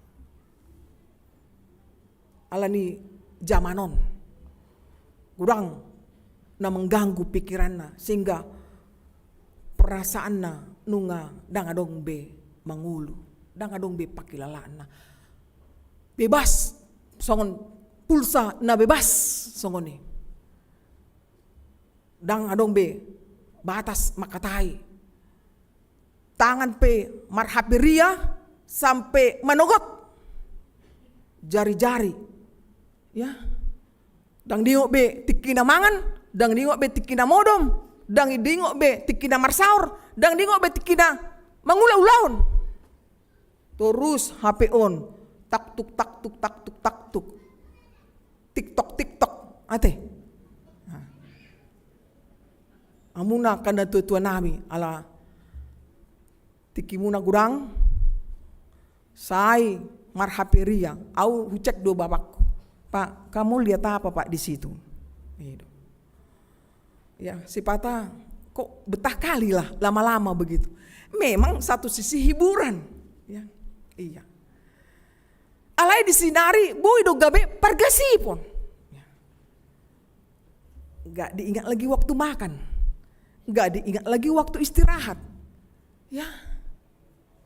Alani zamanon kurang na mengganggu pikiranna sehingga perasaanna nunga dangadong be mangulu dangadong be pakilalana bebas songon pulsa na bebas songoni dangadong be batas makatai tangan pe marhapiria sampai manogot jari-jari. Ya, dang dingok be tikina mangan, dang dingok be tikina modom, dang dingok be tikina marsaur, dang dingok be tikina mangulau-ulaun. Terus HP on, tak tuk, TikTok, ate. Amun hamuna kana tua nami ala tikimuna gurang sai marhaperia au hucek do babakku. Pak, kamu lihat apa Pak di situ? Gitu. Ya, si Pata kok betah kali lah lama-lama begitu. Memang satu sisi hiburan, ya. Iya. Alai disinari bui do gabe pargasipon. Ya. Gak diingat lagi waktu makan. Gak diingat lagi waktu istirahat. Ya.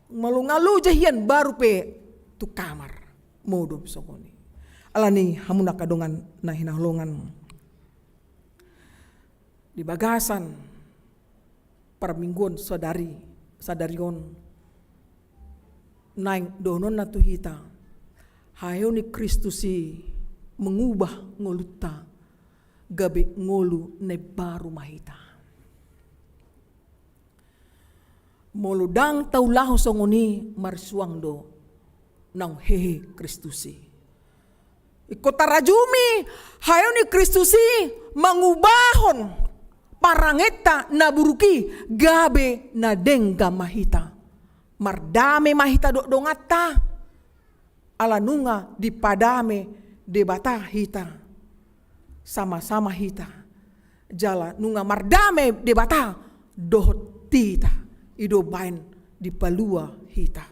Malu-ngalu jahian baru pe tu kamar. Modom sokoni. Alani hamuna kadongan nahinahulungan. Di bagasan permingguan sadarion naing donon na tuhita hayo ni Kristusi mengubah ngoluta gabe ngolu ne baru mahita moludang taulahu songoni marsuang do nang hehe Kristusi ikota rajumi hayo ni Kristusi mengubahon parangeta na buruki gabe na dengga mahita mardame mahita dongata alanunga dipadame debata hita sama-sama hita jala nunga mardame debata dohot tita ido bain dipalua hita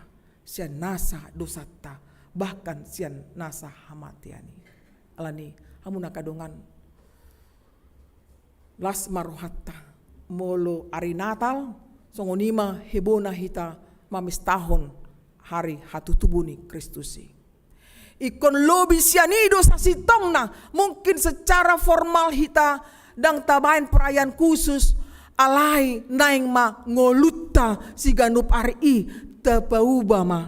sian nasa dosata bahkan sian nasa hamatiani alani hamuna kadongan las marohatta molo ari Natal songonima hebona hita mamistahon hari hatutubuni Kristusi. Ikon lobi sianido sa sitongna mungkin secara formal hita dang tabain perayaan khusus alai naing ma ngolutta siganup ari tapauba ma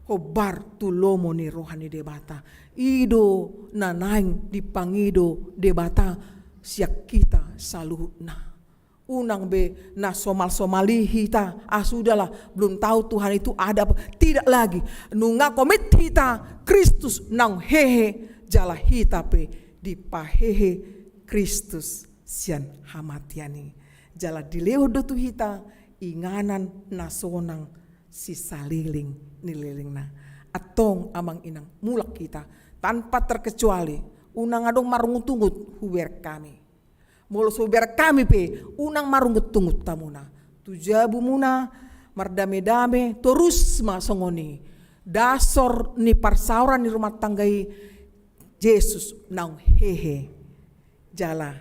hobar tulomo ni rohani debata ido na naing dipangido debata siak kita saluhna unang be na somali hita sudahlah belum tahu Tuhan itu ada apa tidak lagi nunga komit hita Kristus nang hehe jala hita pe dipahehe Kristus sian hamatiani jala dileo do tu hita inganan nasonang si saliling nililingna atong amang inang mulak kita tanpa terkecuali unang adong marungut-tungut huber kami. Molo huber kami pe unang marungut-tungut tamuna. Tujabu muna mardame-dame terus masongoni. Dasor ni parsauran ni rumah tanggai Yesus nang hehe. Jala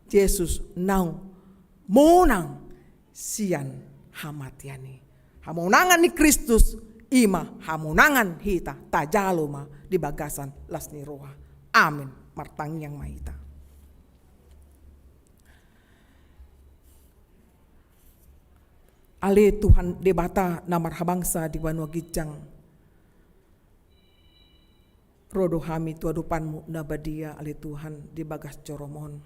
Yesus nang monang sian hamatiani. Hamonangan ni Kristus ima hamonangan hita tajaloma di bagasan lasni roha. Amin. Martang yang mahita. Ale Tuhan debata namar habangsa di Banua Gijang. Rodo hami tuadupanmu nabadia ale Tuhan di bagas coromon.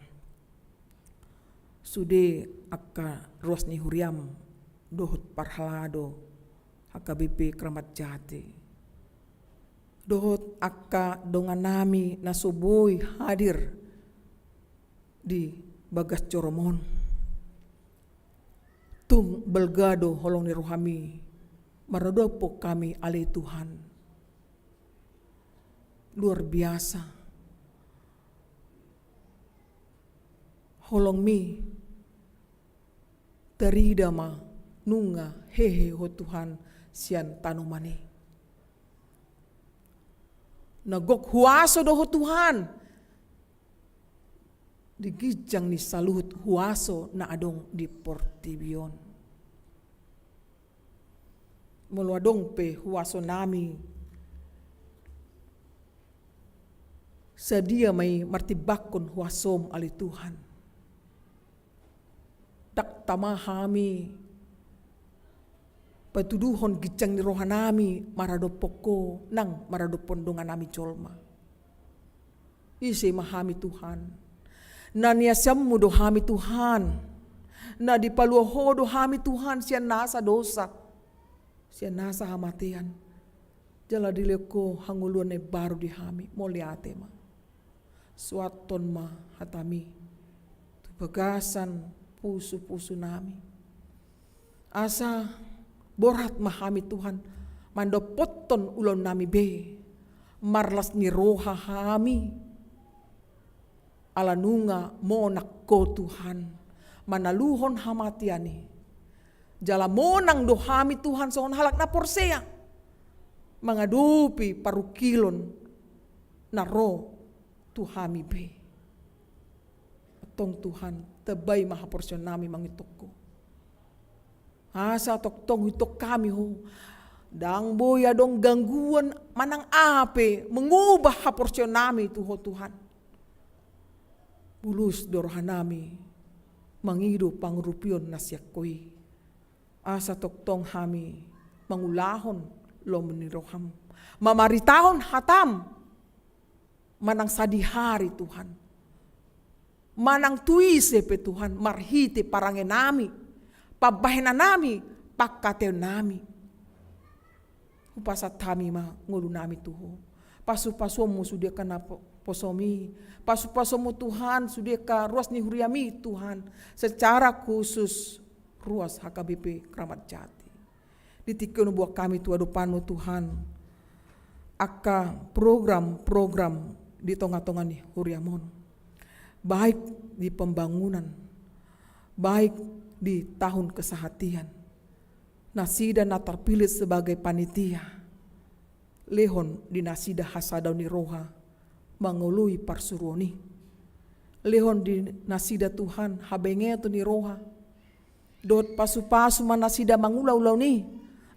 Sude akka rosni huriam dohut parhalado hakabipi kramat jati. Dohot akka dongan nami nasuboy hadir di bagas coromon. Tung belgado holong ni rohami maradopo kami ale Tuhan. Luar biasa. Holong mi teridama nunga hehe ho Tuhan sian tanumani. Nagok huaso doho Tuhan. Digijang ni saluhut huaso na adong di Portibion. Mulu adong pe huaso nami. Sadia may martibakon huasom ali Tuhan. Dak tamahami. Patuduhon gijang ni rohanami maradopoko nang maradopon dongan nami colma. Isi mahami Tuhan. Na niasamu dohami Tuhan. Na dipaluho dohami Tuhan sian nasa dosa. Sian nasa hamatian. Jala dileko hanguluan baru dihami moliate ma. Suaton ma hatami. Tu bagasan pusu-pusu nami. Asa borat mahami Tuhan, mando poton ulon nami be, marlas ni roha hami, alanunga monak ko Tuhan, manaluhon hamatiani, jala monang dohami Tuhan sohon halak na porsea, mangadupi parukilon na ro tuhami be. Tong Tuhan tebay mahaporsyon nami mangitoko. Asa toktong hitok kami ho. Dang boya dong gangguan manang ape mengubah haporsyon nami tuho Tuhan. Bulus dorohan nami mangido pangrupion nasyakoi. Asa toktong hami mangulahon lo meniroham. Mamaritahon hatam manang sadihari Tuhan. Manang tuise pe Tuhan marhiti parange nami. Pabahena nami, pakateo nami. Upasat kami ma ngulu nami tuho. Pasu-pasumu sudia kana posomi. Pasu-pasumu Tuhan sudia ka ruas ni huriami Tuhan. Secara khusus ruas HKBP Kramat Jati. Ditikun buat kami tua dupanu Tuhan. Aka program-program di tengah-tengah ni huriamon. Baik di pembangunan. Baik di tahun kesehatian. Nasida na terpilih sebagai panitia. Lehon di nasida hasadau ni roha mangului parsuruoni. Lehon di nasida Tuhan habenge tu ni roha. Dot pasu-pasu manasida mangulau-ulau ni.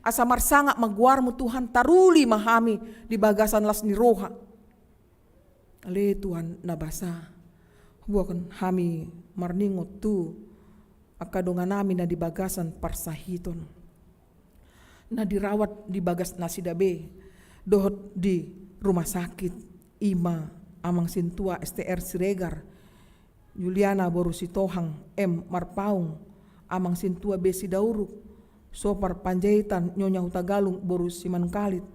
Asa marsangak maguarmu Tuhan taruli mahami di bagasan las ni roha. Le Tuhan nabasa. Bukan hami marningot tu akadongan namin na di bagasan parsahiton. Na dirawat di bagas nasida be. Dohot di rumah sakit. Ima amang sintua STR Siregar. Juliana boru si Tohang M Marpaung. Amang sintua B Sidauruk. Sopar Panjaitan Nyonya Hutagalung boru si Mankalit.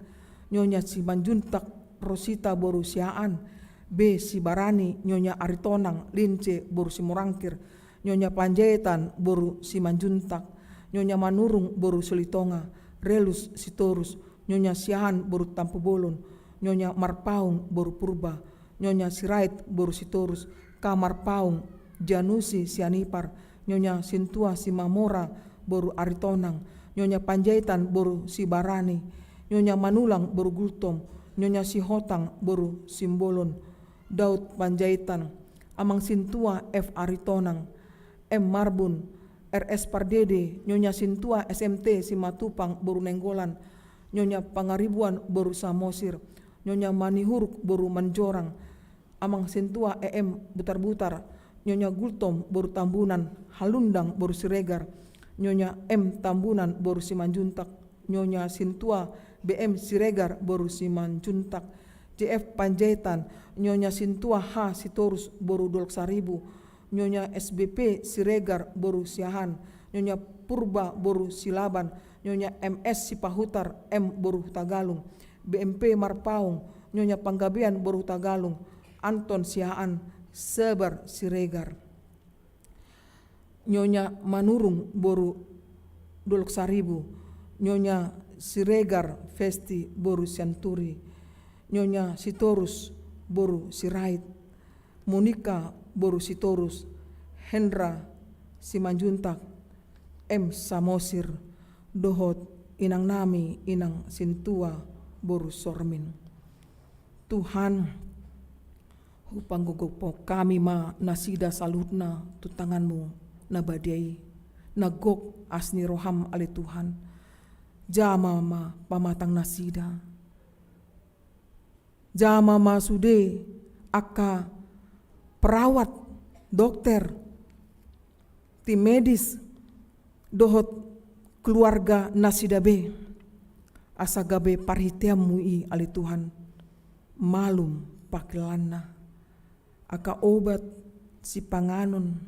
Nyonya si Manjuntak Rosita boru si Aan. B si Barani Nyonya Aritonang Lince boru si Morangkir. Nyonya Panjaitan boru si Manjuntak, Nyonya Manurung boru Selitonga, Relus Sitorus, Nyonya Siahan boru Tampu Bolon, Nyonya Marpaung boru Purba, Nyonya Sirait boru Sitorus, Kamar Paung, Janusi Sianipar, Nyonya Sintua si Mamora boru Aritonang, Nyonya Panjaitan boru si Barani, Nyonya Manulang boru Gultom, Nyonya si Hotang boru Simbolon, Daud Panjaitan, Amang Sintua F Aritonang, M Marbun, RS Pardede, Nyonya Sintua SMT Simatupang boru Nenggolan, Nyonya Pangaribuan boru Samosir, Nyonya Manihuruk boru Manjorang, Amang Sintua EM Butar-Butar, Nyonya Gultom boru Tambunan, Halundang boru Siregar, Nyonya M Tambunan boru Simanjuntak, Nyonya Sintua BM Siregar boru Simanjuntak, JF Panjaitan, Nyonya Sintua H Sitorus boru Dolok Saribu, Nyonya SBP Siregar boru Siahan, Nyonya Purba boru Silaban, Nyonya MS Sipahutar M boru Tagalung, BMP Marpaung, Nyonya Panggabean boru Tagalung, Anton Siaan Sebar Siregar, Nyonya Manurung boru Dolok Saribu, Nyonya Siregar Festi boru Sianturi, Nyonya Sitorus boru Sirait, Monika boru Sitorus, Hendra Simanjuntak, M Samosir, Dohot inang nami inang Sintua boru Sormin. Tuhan hupang gugupok kami ma nasida salutna tu tanganmu nabadiai nagok asni roham ali Tuhan jama ma pamatang nasida jama ma sude aka perawat dokter tim medis dohot keluarga nasida be asa gabe parhitiam mui ali Tuhan malum pakilana aka obat si panganon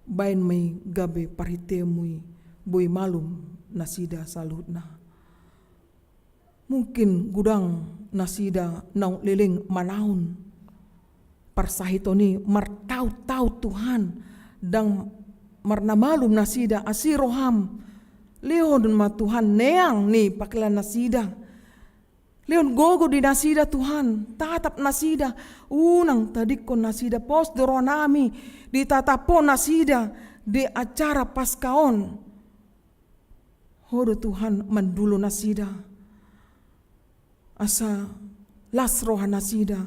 bain may gabe parhitiam mui boy malum nasida salutna mungkin gudang nasida naung liling manahun parsahitoni martau-tau Tuhan dang marna malum nasida asiroham. Leon ma Tuhan neang ni pakilan nasida. Leon gogo di nasida Tuhan, tatap nasida, unang tadikon nasida pos doronami, ditatapon nasida di acara paskaon. Hodo Tuhan mandulo nasida, asa lasroha nasida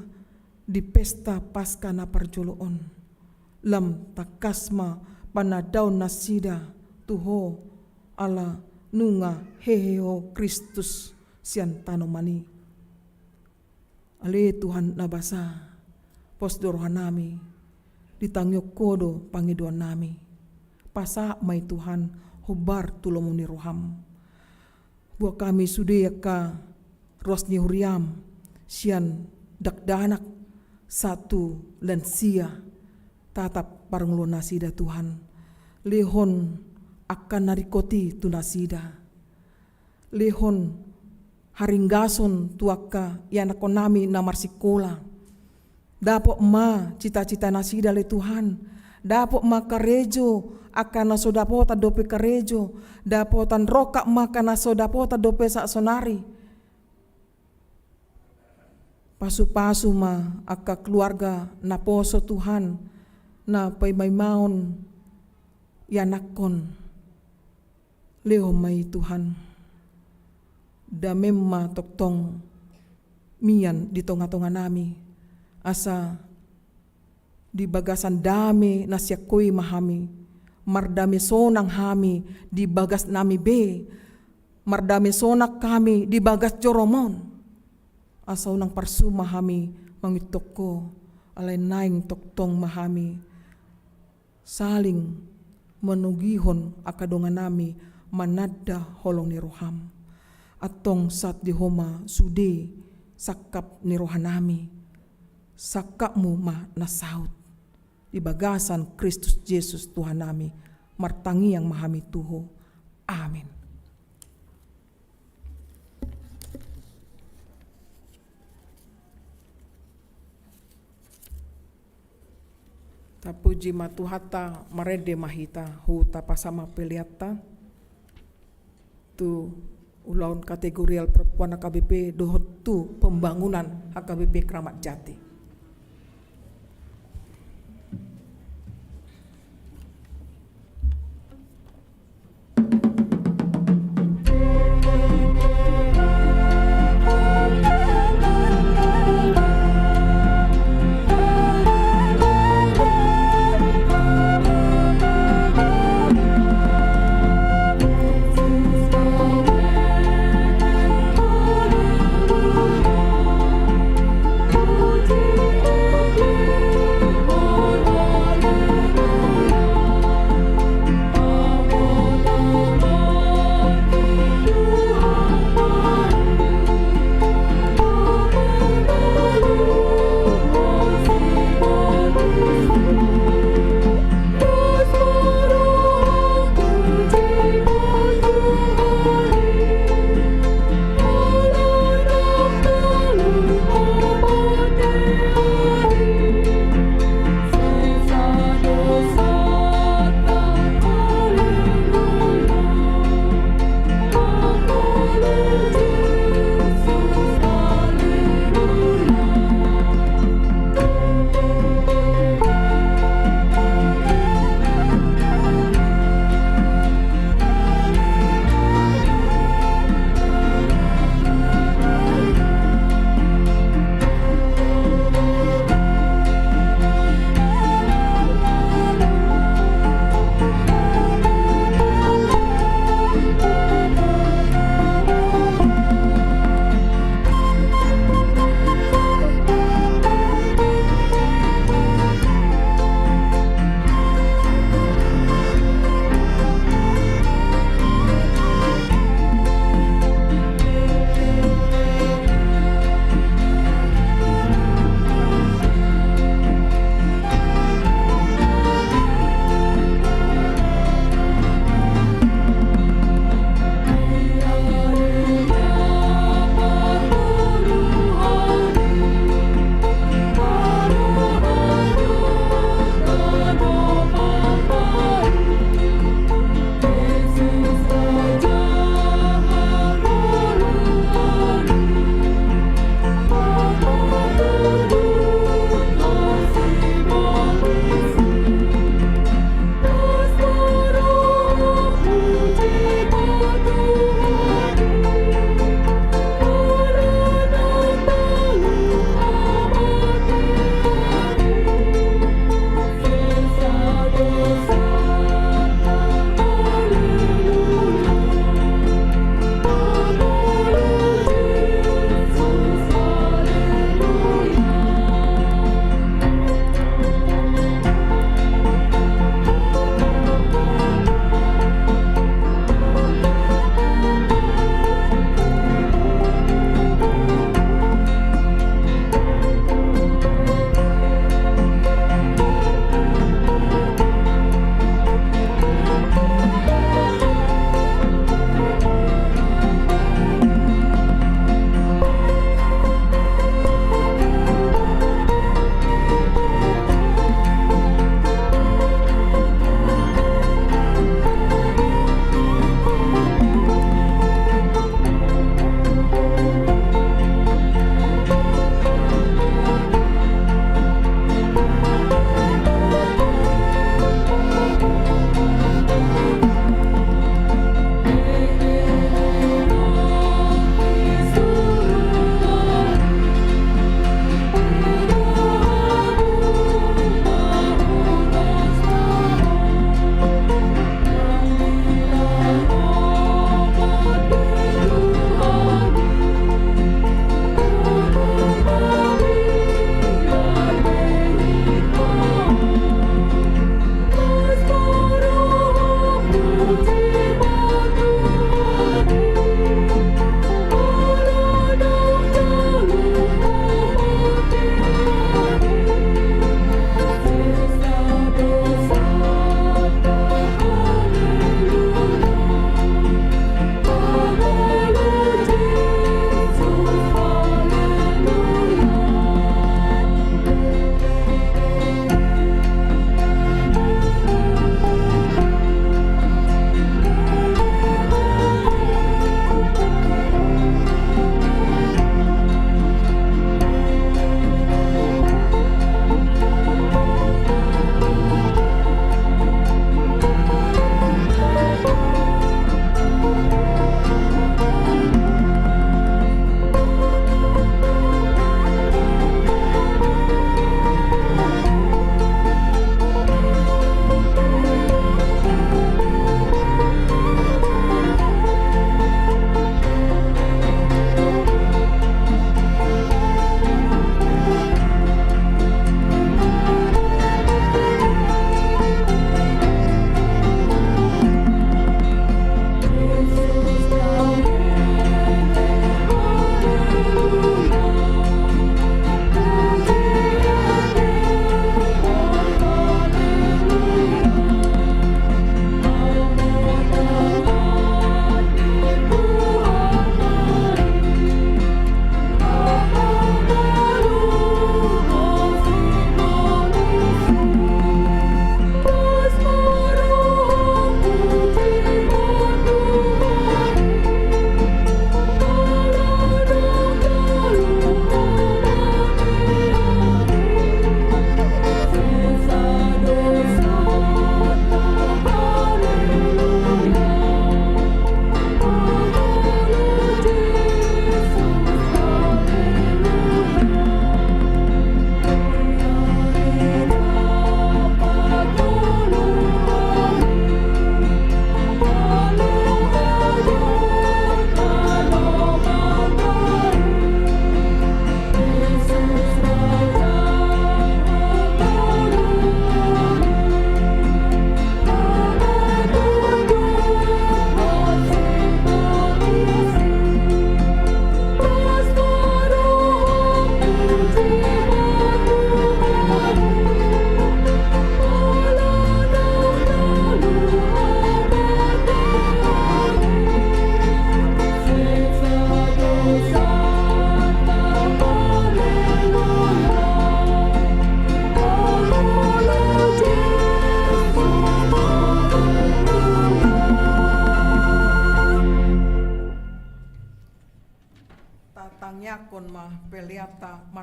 di pesta paska na parjoloon. Lam takasma panadaw nasida tuho ala nunga heheo Kristus sian tanomani. Ale Tuhan nabasa pos dorohan nami ditangyok kodo pangiduan nami. Pasa may Tuhan hubar tulomuni roham. Buat kami sudia ka rosni huriam sian dakdanak satu lansia tatap parang nasida Tuhan. Lehon akan narikoti tu nasida. Lehon haringgason tuaka yanako nami na marsikola. Dapo ma cita-cita nasida le Tuhan. Dapo ma karejo akan nasodapota dope karejo. Dapotan roka ma kana sodapota dope sa sonari. Pasu-pasu ma aka keluarga na poso Tuhan na paimaimaon yanakon. Leo may Tuhan. Damemma toktong miyan di tonga-tonga nami. Asa di bagasan dami na siyakoy mahami. Mardami sonang hami di bagas nami be. Mardami sonak kami di bagas joromon. Asa unang parsu mahami mangitok ko. Alay naing toktong mahami. Saling menugihon akadongan nami manada holong ni roham. Atong sat di homa sude sakap ni rohanami. Sakapmu ma nasaut. Di bagasan Kristus Yesus Tuhan nami. Martangi yang mahami tuho. Amin. Tapuji matuhata marede mahita huta pasama peliata. Tu ulaun kategorial perempuan HKBP dohot tu pembangunan HKBP Kramat Jati. Oh,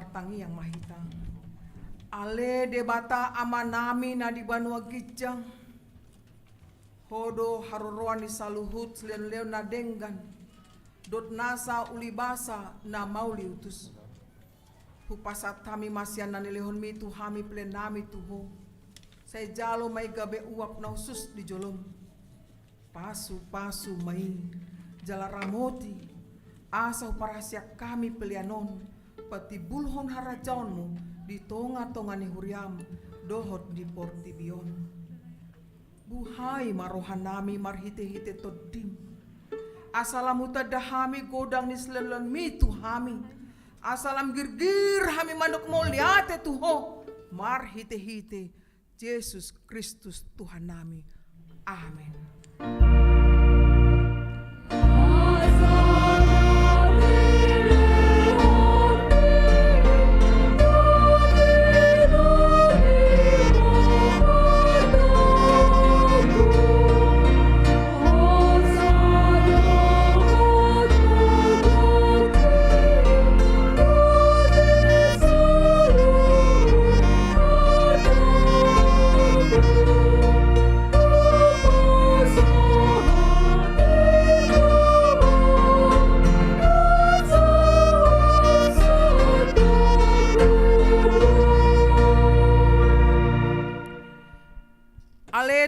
martangi yang mahita. Ale debata amanami na di banua gijang. Hodo haroroan ni saluhut leo na denggan. Dot nasa ulibasa na mauli utus. Hupasat kami masyan na nilehon mi tuhami plenami tuho. Saya jalo may gabe uap na usus di jolom. Pasu-pasu mai jala ramoti. Asa uparasya kami pelianon. Pati bulhon harajaonmu di tonga-tonga ni huriam. Dohot di portibion. Buhai marohan nami marhite-hite todim. Asalamu tadahami godang ni selelon mi tuhami. Asalam girgir hami mandok moliate tuho. Marhite-hite Yesus Kristus Tuhan nami. Amin.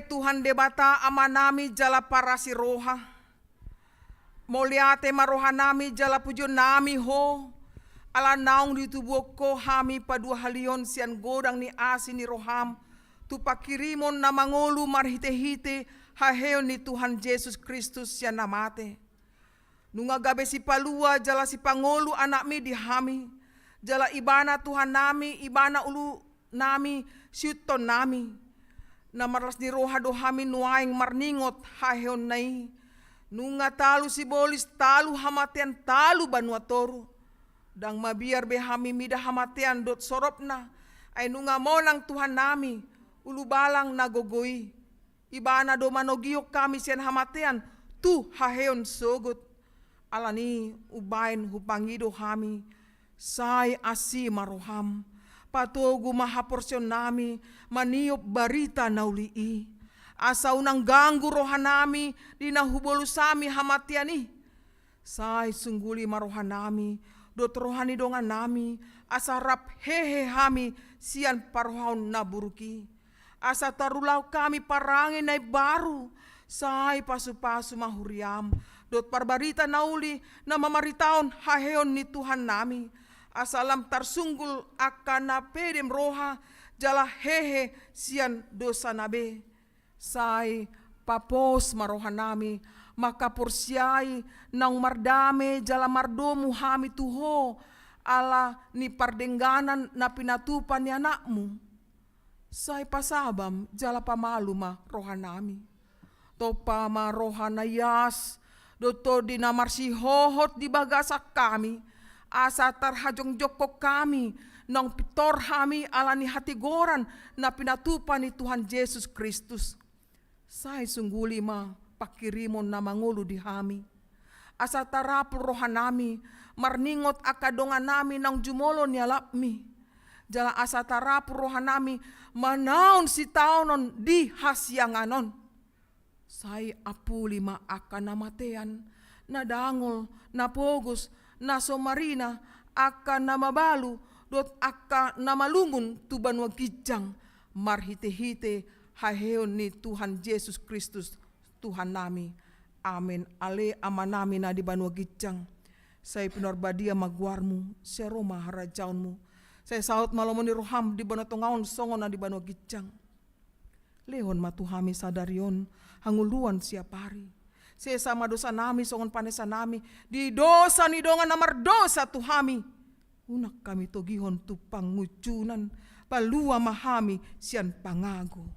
Tuhan debata amanami jala parasi roha. Moliate marohanami jala pujo nami ho. Ala naung di tubuh ko hami padua halion sian godang ni asi ni roham. Tupakirimon na mangolu marhite-hite haheon ni Tuhan Yesus Kristus sian namate. Nunga gabe si palua jala si pangolu anak mi dihami. Jala ibana Tuhan nami, ibana ulu nami, syuton nami. Na marlas ni roha dohami nuaing marningot haheon nai. Nunga talu si bolis talu hamatean talu banua toru. Dang mabiar behami mida hamatean dot soropna. Ay nunga monang Tuhan nami ulu balang nagogoi. Ibana do manogiyok kami sian hamatean tu haheon sogot. Alani ubain hupangido hami. Say asi maroham. Patogu mahaporsyon nami maniop barita naulii. Asa unang ganggu rohan nami di nahubolu sami hamatiani. Say sungguli marohan nami dot rohani dongan nami. Asa rap hehe hami sian parohaun naburuki. Asa tarulau kami parangin nai baru. Say pasu-pasu mahuriam dot parbarita nauli na mamaritaon haheon ni Tuhan nami. Asalam tarsunggul akan napedem roha jala hehe sian dosa nabe. Say papos marohan nami maka porsiai nang mardame jala mardomu hami tuho ala ni pardengganan na pinatupan ni anakmu. Say pasabam jala pamaluma rohan nami. Topa marohan nayas doto dinamarsi hohot di bagasak kami. Asa tarhajong joko kami nang pitor hami alani hatigoran na pinatupan ni Tuhan Yesus Kristus. Say sungguli ma pakirimon na mangulu di hami. Asa tarapul rohan nami marningot akadongan nami nang jumolo ni alapmi. Jala asa tarapul rohan nami manaon si taonon di hasyanganon. Say apuli ma akan namatean na dangol na pogos na somarina akan namabalu dot akan namalungun tuban wagijang marhite-hite haheon ni Tuhan Yesus Kristus Tuhan nami. Amin. Ale amanami na di banua gijang. Saya pinorbadia magwarmu, saya roma harajaunmu. Saya saut malomoni roham di banua tongaon songon na di banua gijang. Lehon matuhami sadarion hanguluan siap hari. Saya sama dosa nami songon panesa nami di dosa ni dongan namar dosa tuhami. Unak kami togihon tu pangucunan palua mahami sian pangago.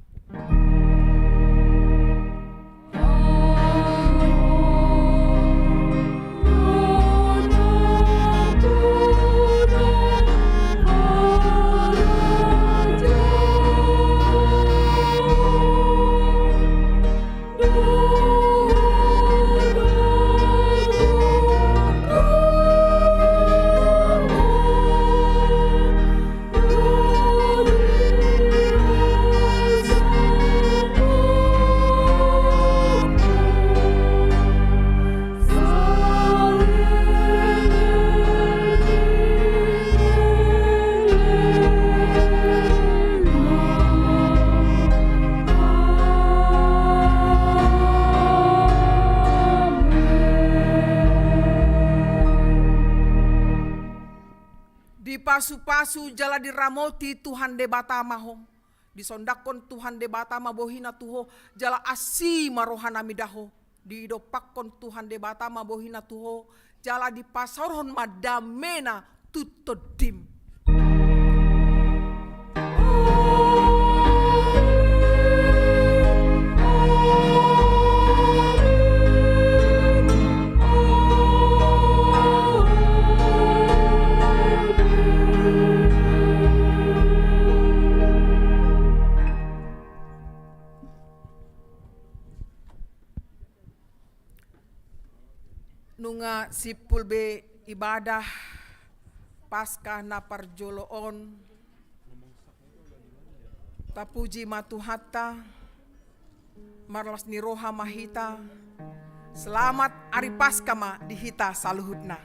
pasu-pasu jala di ramoti Tuhan de batama ho. Disondakon Tuhan de batama bohina tuho jala asi marohana midaho. Didopakon Tuhan de batama bohina tuho jala di pasaron madamena tutodim. Nunga sipul be ibadah Paskah na parjoloon tapuji matuhatta marlas ni roha mahita selamat ari Paskah ma dihita saluhutna.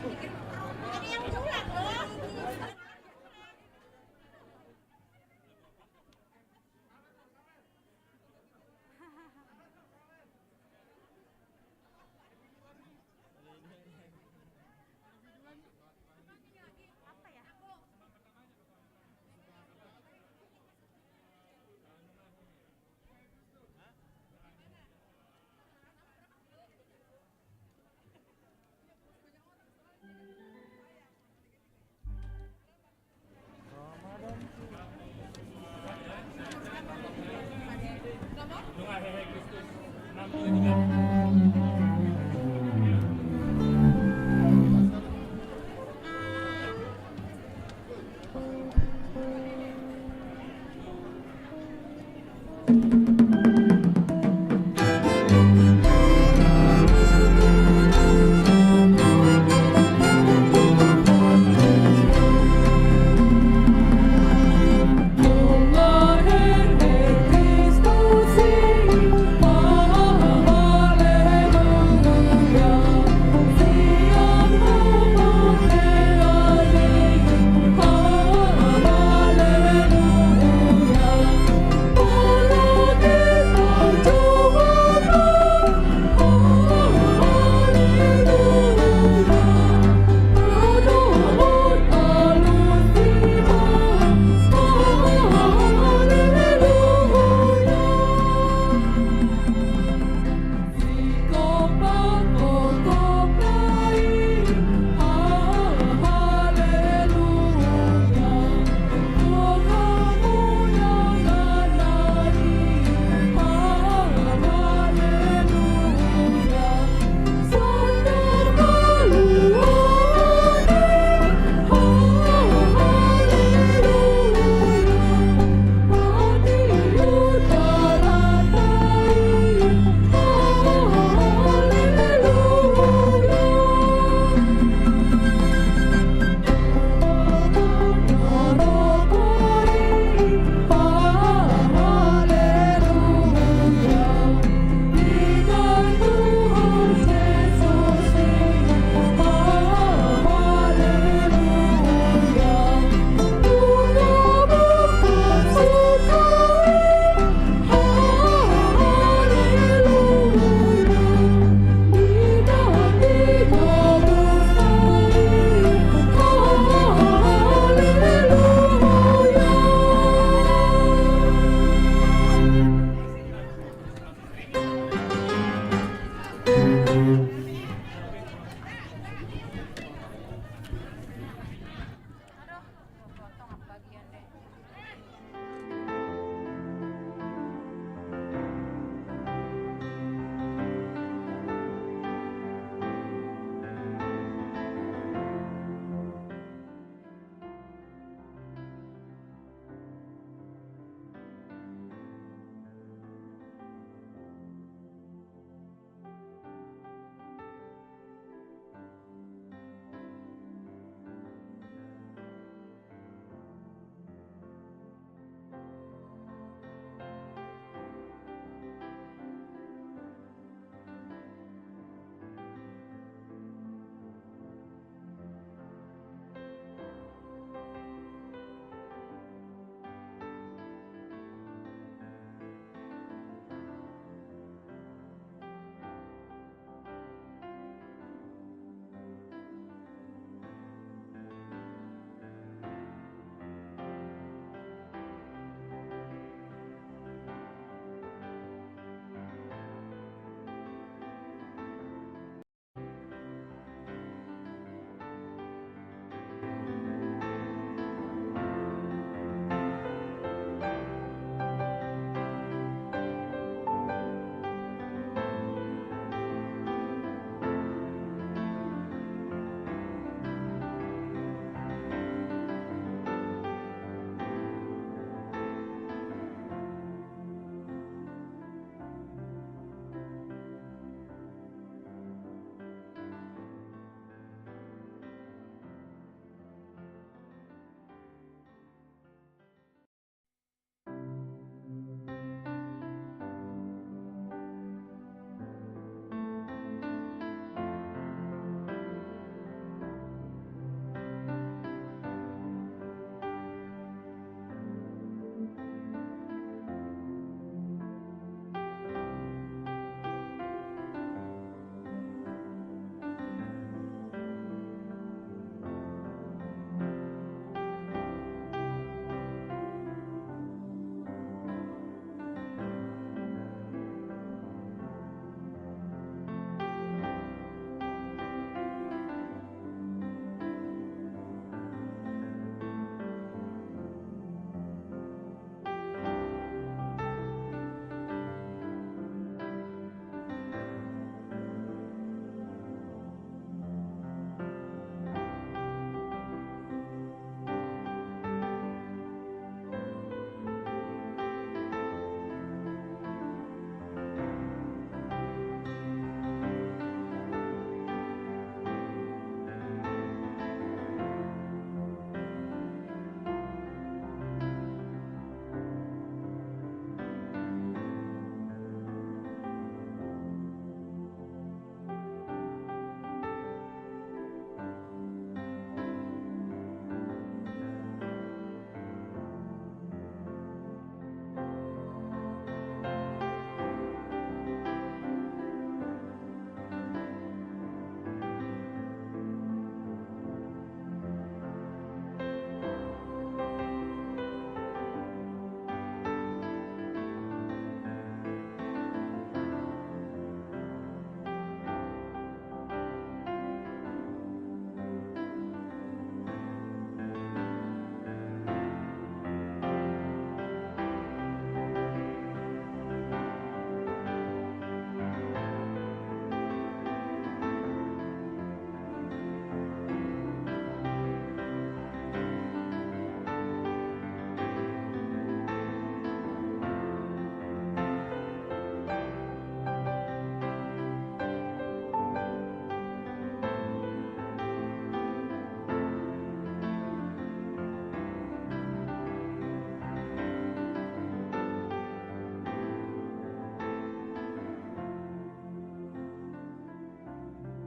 Nung Kristus, 6